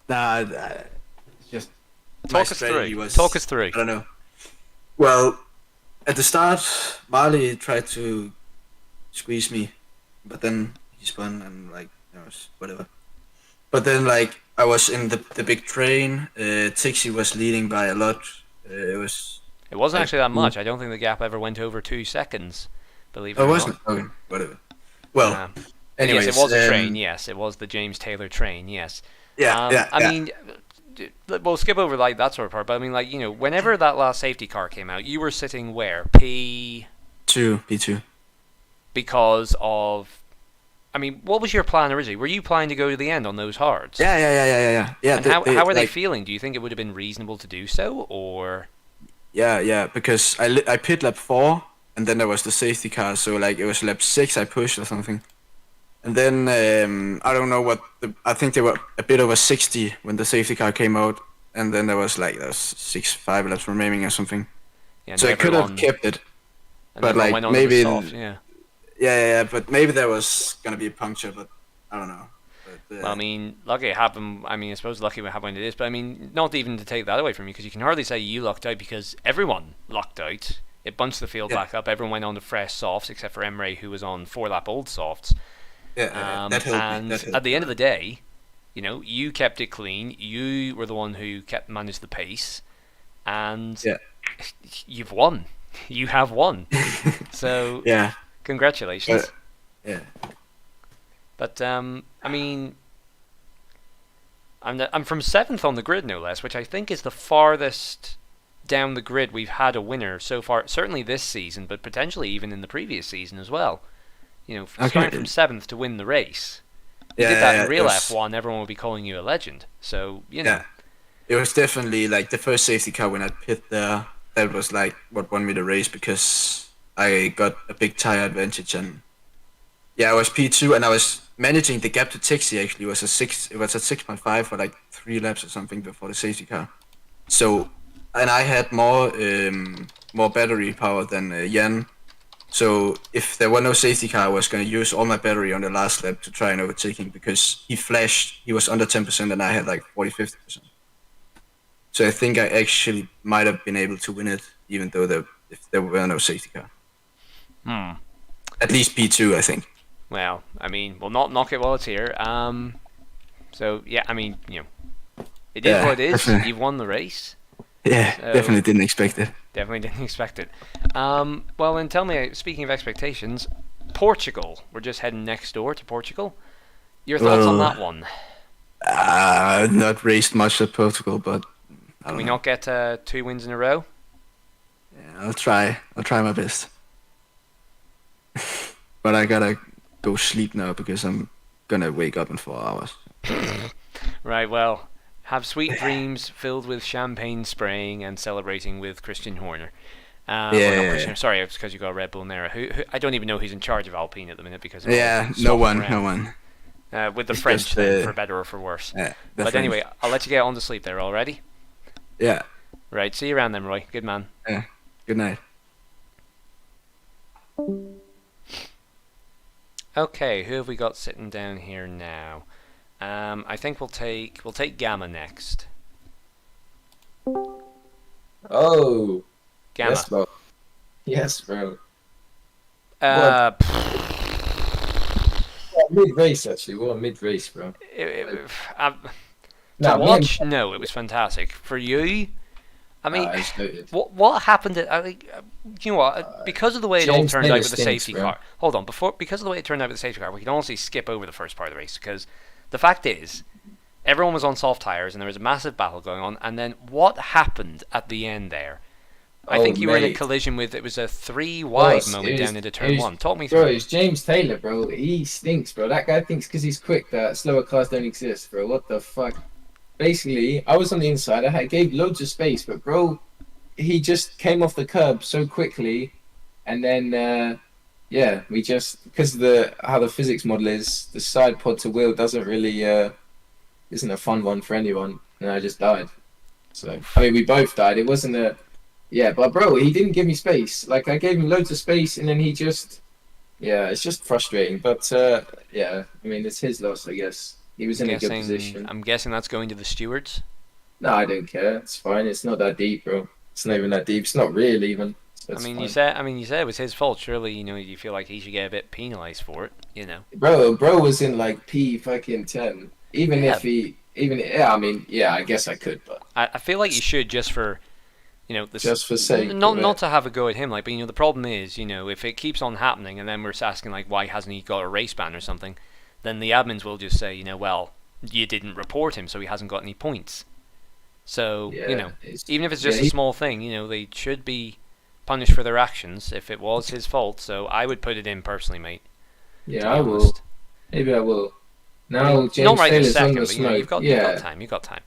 Nah, it's just Talk us through. I don't know. Well, at the start, Marley tried to squeeze me, but then he spun and like, whatever. But then like I was in the big train. Tixie was leading by a lot. It wasn't actually that much. I don't think the gap ever went over 2 seconds. Believe it or or wasn't? not. Okay, whatever. Well, anyways, yes, it was a train. Yes, it was the James Taylor train. Yes. I mean, we'll skip over like that sort of part. But I mean, like, whenever that last safety car came out, you were sitting where? P2. Because of, I mean, what was your plan originally? Were you planning to go to the end on those hards? Yeah. And how are they feeling? Do you think it would have been reasonable to do so, or? Yeah, because I pit lap 4, and then there was the safety car, so like it was lap 6 I pushed or something. And then I don't know I think they were a bit over 60 when the safety car came out, and then there was 5 laps remaining or something. Yeah, so I could have kept it, but like maybe yeah, but maybe there was gonna be a puncture, but I don't know. But, well, I mean, lucky it happened. I mean, I suppose lucky it happened when it is, but I mean, not even to take that away from you, because you can hardly say you lucked out, because everyone lucked out. It bunched the field back up. Everyone went on to fresh softs, except for Emre, who was on 4-lap old softs. Yeah, that helped and me. At the end of the day, you kept it clean. You were the one who managed the pace, and you've won. You have won. So yeah, congratulations. Yeah. But I mean, I'm from 7th on the grid, no less, which I think is the farthest down the grid we've had a winner so far. Certainly this season, but potentially even in the previous season as well. Starting from 7th to win the race. You did that in real F1, everyone would be calling you a legend. So, Yeah. It was definitely like the first safety car when I pit there. That was like what won me the race, because I got a big tire advantage, and I was P2 and I was managing the gap to Tixie. Actually, it was at 6.5 for like 3 laps or something before the safety car. So, and I had more battery power than Jan. So if there were no safety car, I was going to use all my battery on the last lap to try and overtake him, because he flashed. He was under 10% and I had like 40-50%. So I think I actually might have been able to win it, even though if there were no safety car. At least P2, I think. Well, I mean, we'll not knock it while it's here. So yeah, I mean, it is what it is. Definitely. You've won the race. Yeah, So, definitely didn't expect it. Definitely didn't expect it. Well, then tell me, speaking of expectations, Portugal. We're just heading next door to Portugal. Your thoughts on that one? I've not raced much at Portugal, but Can we not get 2 wins in a row? Yeah, I'll try my best. But I gotta go sleep now, because I'm gonna wake up in 4 hours. Right, well, have sweet dreams filled with champagne spraying and celebrating with Christian Horner. Sorry, it's because you got Red Bull Nera. Who I don't even know who's in charge of Alpine at the minute, because no one. With the It's French just, thing, for better or for worse. But anyway, I'll let you get on to sleep there already. Yeah. Right, see you around then, Roy. Good man. Yeah. Good night. Okay, who have we got sitting down here now? I think we'll take Gamma next. Oh. Gamma. Yes, bro. Mid-race, actually. What a mid-race, bro. No, it was fantastic. For you, I mean, what happened? You know what? Because of the way it all turned out with the safety car. Hold on, because of the way it turned out with the safety car, we can honestly skip over the first part of the race, because the fact is, everyone was on soft tires and there was a massive battle going on. And then what happened at the end there? I think you were in a mate. collision with, it was a 3 wide Boss, moment it was- down into it turn was- 1. Talk me Bro, through it. it's James Taylor, bro. He stinks, bro. That guy thinks because he's quick that slower cars don't exist, bro. What the fuck? Basically, I was on the inside. Gave loads of space, but bro, he just came off the curb so quickly, and then yeah, we just because of the how the physics model is, the side pod to wheel doesn't really isn't a fun one for anyone, and I just died. So I mean, we both died. It wasn't a yeah, but bro, he didn't give me space. Like I gave him loads of space, and then he just yeah, it's just frustrating. But yeah, I mean, it's his loss, I guess. He was in a good position. I'm guessing that's going to the stewards. No, I don't care. It's fine. It's not that deep, bro. It's not even that deep. It's not real even. So I it's mean, fine. you said it was his fault. Surely, you feel like he should get a bit penalised for it. Bro was in like P fucking 10. Even Yeah. if he, even yeah, I mean, yeah, I guess I could, but I feel like you should just for, just for sake. not of not it. to have a go at him. Like, but the problem is, if it keeps on happening, and then we're asking like, why hasn't he got a race ban or something? Then the admins will just say, well, you didn't report him, so he hasn't got any points. So Yeah, it's- even if it's just yeah, a he- small thing, they should be punished for their actions if it was his fault. So I would put it in personally, mate. to Yeah, be I will. honest. Maybe I will. I Now mean, James not right Taylor's this second, on the but smoke. you've got yeah, time. You've got time.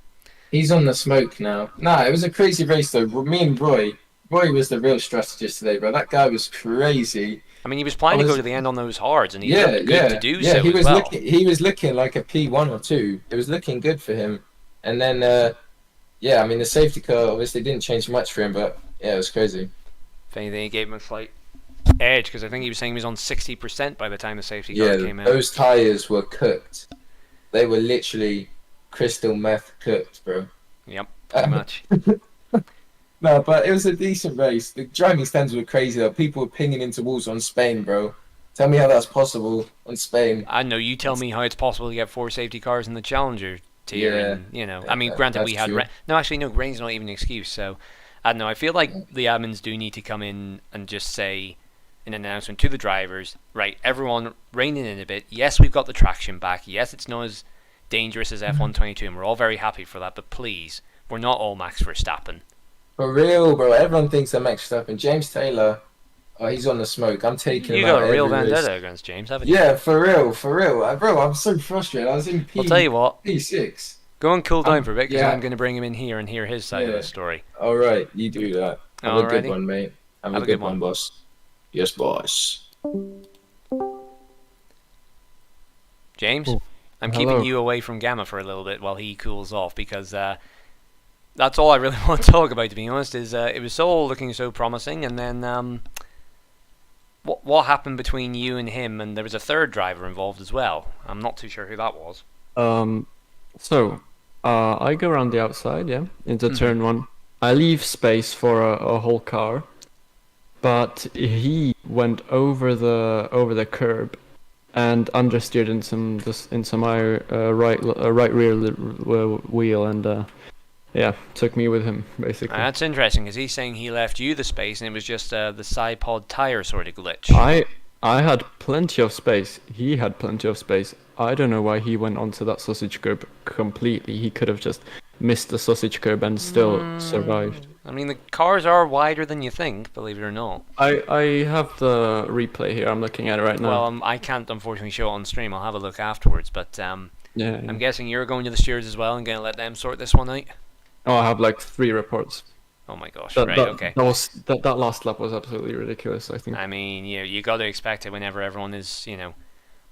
he's on the smoke now. Nah, it was a crazy race though. Me and Roy was the real strategist today, bro. That guy was crazy. I mean, he was planning to was- go to the end on those hards, and he Yeah, looked good yeah, to do yeah. so He as was well. looking like a P1 or 2. It was looking good for him. And then yeah, I mean the safety car obviously didn't change much for him, but yeah, it was crazy. If anything, it gave him a slight edge because I think he was saying he was on 60% by the time the safety Yeah, cars came out. those tires were cooked. They were literally crystal meth cooked, bro. Yep, pretty much. No, but it was a decent race. The driving standards were crazy though. People were pinging into walls on Spain, bro. Tell me how that's possible on Spain. I know. You tell me how it's possible to get 4 safety cars in the Challenger tier. Yeah. And, I mean, granted, That's we had true. no. Actually, no. Rain's not even an excuse. So I don't know. I feel like the admins do need to come in and just say in an announcement to the drivers, right? Everyone, reining in a bit. Yes, we've got the traction back. Yes, it's not as dangerous as F122, and we're all very happy for that. But please, we're not all Max Verstappen. For real, bro. Everyone thinks I'm Max Verstappen. James Taylor, oh, he's on the smoke. I'm taking You him out got a real every race. vendetta against James, haven't you? Yeah, for real. Bro, I'm so frustrated. I was in I'll tell you what. P6. Go and cool down for a bit because yeah. I'm going to bring him in here and hear his side of Yeah. the story. All right, you do that. Have a good Alrighty. one, mate. Have Have a good one, boss. Yes, boss. James, Oh, I'm hello. keeping you away from Gamma for a little bit while he cools off because that's all I really want to talk about, to be honest, is it was all looking so promising, and then what happened between you and him, and there was a third driver involved as well. I'm not too sure who that was. So, I go around the outside, yeah, into Mhm. turn 1. I leave space for a whole car, but he went over the curb and understeered in some right rear wheel, and yeah, took me with him basically. That's interesting because he's saying he left you the space, and it was just the side pod tire sort of glitch. I had plenty of space. He had plenty of space. I don't know why he went onto that sausage curb completely. He could have just missed the sausage curb and still survived. I mean, the cars are wider than you think, believe it or not. I have the replay here. I'm looking at it right now. Well, I can't unfortunately show it on stream. I'll have a look afterwards, but yeah. I'm guessing you're going to the stewards as well and going to let them sort this one out. Oh, I have like 3 reports. Oh my gosh! That, Right, that, okay. that last lap was absolutely ridiculous, I think. I mean, you got to expect it whenever everyone is,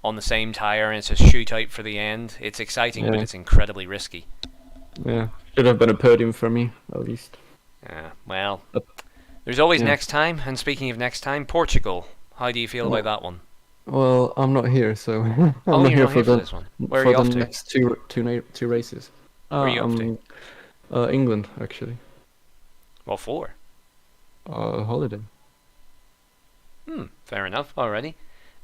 on the same tire and it's a shootout for the end. It's exciting, but Yeah. it's incredibly risky. Yeah, should have been a podium for me at least. Well, But- there's always yeah. next time. And speaking of next time, Portugal. How do you feel about that one? Well, I'm not here, so I'm Oh, not you're here not for here for the this one. Where are for you the off to? next two races. Where are you off to? England, actually. Well, 4. Holiday. Fair enough. Already.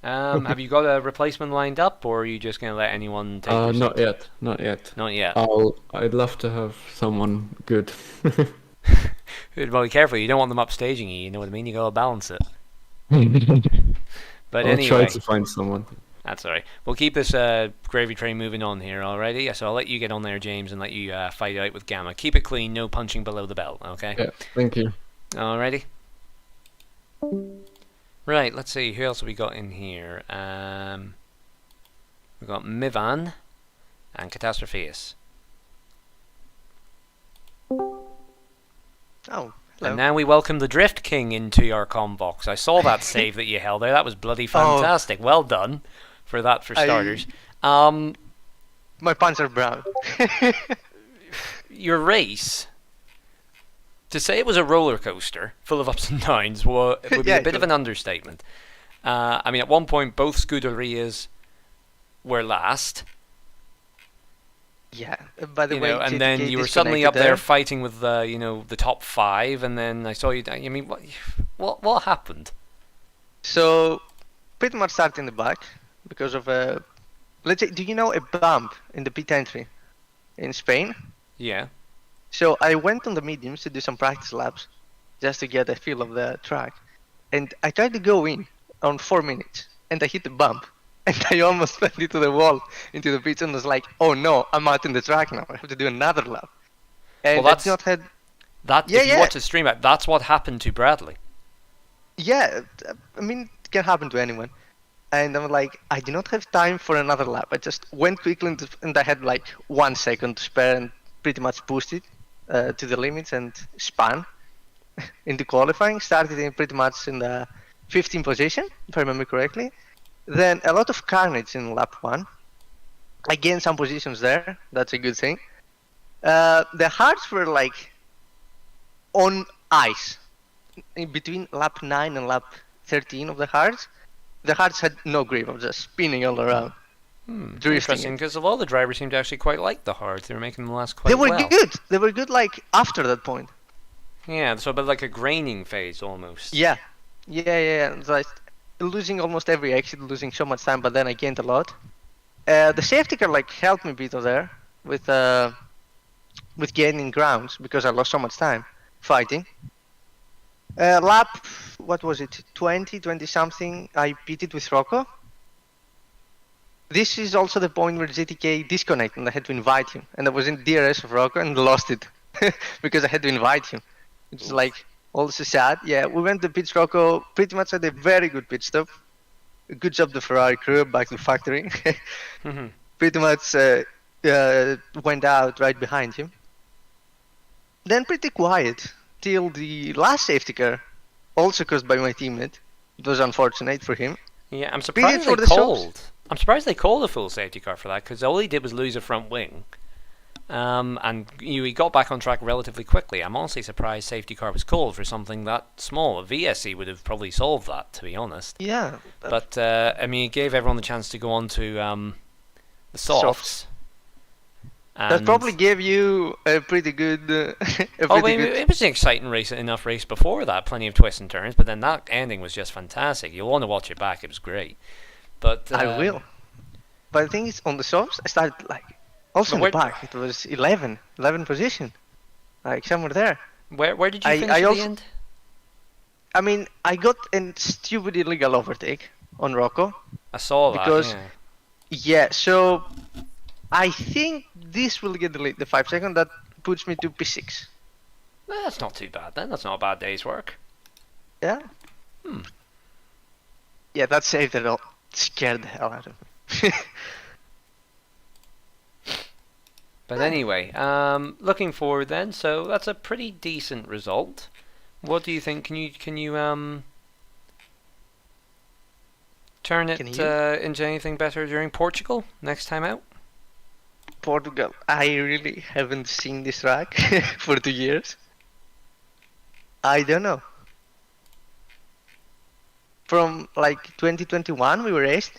Have you got a replacement lined up, or are you just going to let anyone take your Not seat? yet, not yet. Not yet. I'd love to have someone good. Well, be careful. You don't want them upstaging you. You know what I mean? You got to balance it. But I'll anyway, try to find someone. that's alright. We'll keep this gravy train moving on here, alrighty? So I'll let you get on there, James, and let you fight out with Gamma. Keep it clean, no punching below the belt, okay? Yeah, thank you. Alrighty. Right, let's see, who else have we got in here? We've got Mivan and Catastropheus. Oh, And hello. now we welcome the Drift King into your com box. I saw that save that you held there. That was bloody fantastic. Well done for that, for starters. My pants are brown. Your race, to say it was a roller coaster full of ups and downs, it would be Yeah, a bit of an understatement. I mean, at one point, both Scuderias were last. Yeah. By the You way, know, and JTK then you were suddenly up disconnected there fighting with the top 5, and then I saw you. I mean, what happened? So, pretty much start in the back because of a. Let's say, do you know a bump in the pit entry in Spain? Yeah. So I went on the mediums to do some practice laps, just to get a feel of the track, and I tried to go in on 4 minutes, and I hit the bump, and I almost fell into the wall, into the pits, and was like, oh no, I'm out in the track now. I have to do another lap. And Well, I did not had. That Yeah, if you yeah. watch the stream back, that's what happened to Bradley. Yeah, I mean, it can happen to anyone. And I'm like, I do not have time for another lap. I just went quickly and I had like 1 second to spare and pretty much pushed it to the limits and spun into qualifying. Started in pretty much in the 15th position, if I remember correctly. Then a lot of carnage in lap 1. I gained some positions there. That's a good thing. The hards were like on ice. In between lap 9 and lap 13 of the hards. The hards had no grip. I was just spinning all around. Drifting Interesting, it. because a lot of the drivers seemed to actually quite like the hards. They were making them last quite They were well. good. They were good like after that point. Yeah, so a bit like a graining phase almost. Yeah. Yeah. So I losing almost every exit, losing so much time, but then I gained a lot. The safety car like helped me a bit there with gaining grounds because I lost so much time fighting. Lap, what was it, 20 something, I pitted with Rocco. This is also the point where JTK disconnected and I had to invite him. And I was in DRS of Rocco and lost it because I had to invite him. It's like also sad. Yeah, we went to pits. Rocco pretty much had a very good pit stop. Good job the Ferrari crew, back to the factory. Pretty much went out right behind him. Then pretty quiet till the last safety car, also caused by my teammate. It was unfortunate for him. Yeah, I'm Period surprised for they the shops. called. I'm surprised they called a full safety car for that, because all he did was lose a front wing. And he got back on track relatively quickly. I'm honestly surprised safety car was called for something that small. A VSC would have probably solved that, to be honest. Yeah. But I mean, it gave everyone the chance to go on to the softs. That And- probably gave you a pretty good. Oh, I mean, it was an exciting race, enough race before that, plenty of twists and turns. But then that ending was just fantastic. You'll want to watch it back. It was great. But I will. But the thing is, on the softs, I started like also But in the back. It was 11 position, like somewhere there. Where did you I finish at also- the end? I mean, I got a stupid illegal overtake on Rocco. I saw that. because- yeah. Yeah, so I think this will get the 5 second. That puts me to P6. Well, that's not too bad then. That's not a bad day's work. Yeah. Yeah, that saved it all. Scared the hell out of me. But anyway, looking forward then. So that's a pretty decent result. What do you think? Can you turn it Can you? into anything better during Portugal next time out? Portugal. I really haven't seen this track for 2 years. I don't know. From like 2021 we were raced.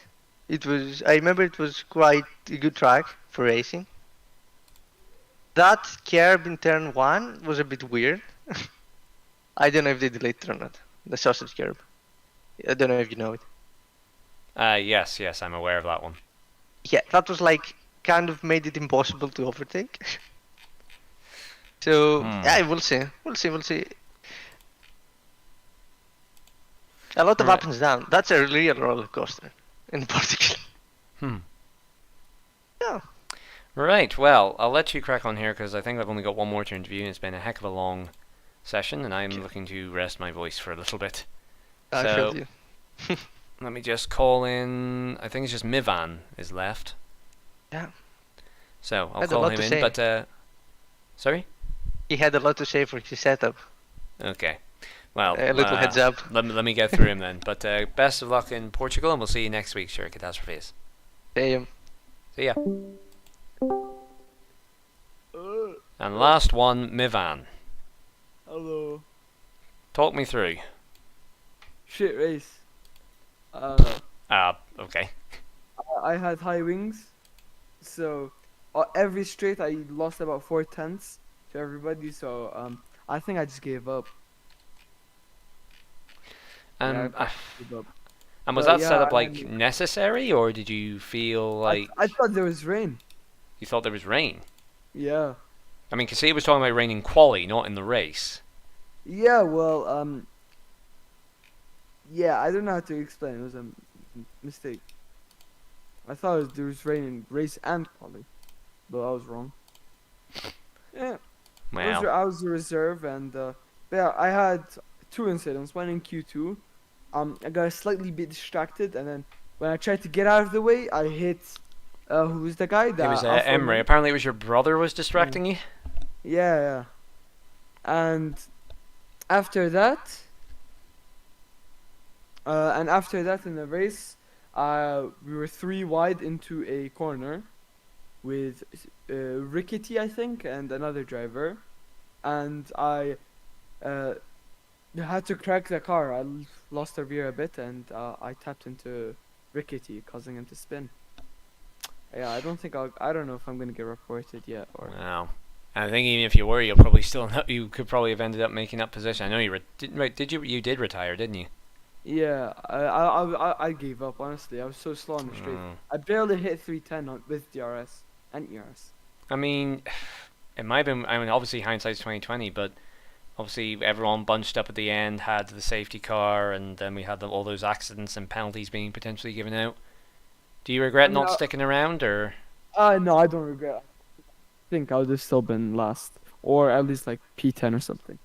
I remember it was quite a good track for racing. That curb in turn 1 was a bit weird. I don't know if they delayed it or not. The sausage curb. I don't know if you know it. Yes, I'm aware of that one. Yeah, that was like kind of made it impossible to overtake. So yeah, we'll see. A lot of Right. up and down. That's a real roller coaster in Portugal. Yeah. Right, well, I'll let you crack on here because I think I've only got one more to interview and it's been a heck of a long session, and I'm looking to rest my voice for a little bit. I So- feel you. Let me just call in. I think it's just Mivan is left. Yeah. So I'll Had a call lot him to in. say. But sorry. He had a lot to say for his setup. Okay. Well, A little heads up. Let me get through him then. But best of luck in Portugal, and we'll see you next week, sure, Catastrophes. Damn. See ya. And last one, Mivan. Hello. Talk me through. Shit race. Okay. I had high wings, so every straight I lost about 4 tenths to everybody. So I think I just gave up. And Yeah, I gave up. and was But that yeah, setup I like mean- necessary, or did you feel like I thought there was rain. you thought there was rain? Yeah. I mean, Casey was talking about rain in quali, not in the race. Yeah. Well. Yeah. I don't know how to explain. It was a mistake. I thought there was rain in race and quali, but I was wrong. Yeah. Well, I was a reserve, and but yeah, I had 2 incidents. One in Q2. I got slightly bit distracted, and then when I tried to get out of the way, I hit. Who was the guy? it was Alpha Emre. man. Apparently, it was your brother was distracting you. Yeah, yeah. And after that, in the race, we were 3 wide into a corner with Rickety, I think, and another driver, and I had to crack the car. I lost the rear a bit, and I tapped into Rickety, causing him to spin. Yeah, I don't know if I'm gonna get reported yet, or Wow. I think even if you were, you'll probably still you could probably have ended up making that position. I know you you did retire, didn't you? yeah, I gave up, honestly. I was so slow on the straight. Mm. I barely hit 310 with DRS and ERS. I mean, it might have been. I mean, obviously hindsight's 2020, but obviously everyone bunched up at the end, had the safety car, and then we had all those accidents and penalties being potentially given out. Do you regret not No. sticking around, or? No, I don't regret. I think I would have still been last, or at least like P10 or something.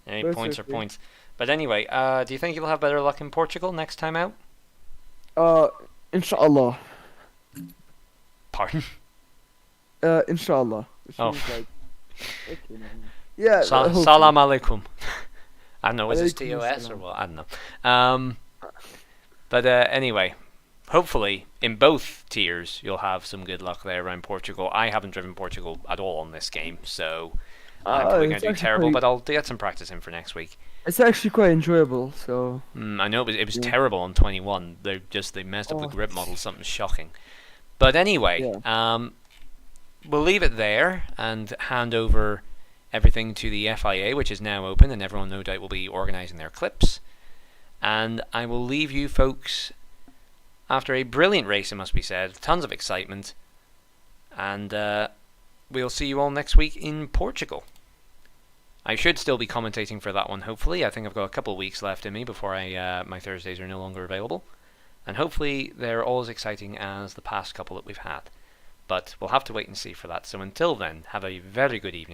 Any That's points are okay. points. But anyway, do you think you'll have better luck in Portugal next time out? Inshallah. Pardon? Inshallah. Which Oh. means, like, okay, man. Yeah. hopefully. Salam alaikum. I don't know, is this Alaikum TOS or salam. what? I don't know. But anyway, hopefully in both tiers you'll have some good luck there around Portugal. I haven't driven Portugal at all on this game, so I'm probably going it's to do actually terrible, quite- but I'll get some practice in for next week. It's actually quite enjoyable. So I know it was Yeah. terrible on 21. They messed up the Oh. grip model, something shocking. But anyway, we'll leave it there and hand over everything to the FIA, which is now open, and everyone no doubt will be organising their clips. And I will leave you folks after a brilliant race, it must be said, tons of excitement, and we'll see you all next week in Portugal. I should still be commentating for that one, hopefully. I think I've got a couple of weeks left in me before my Thursdays are no longer available. And hopefully they're all as exciting as the past couple that we've had. But we'll have to wait and see for that. So until then, have a very good evening.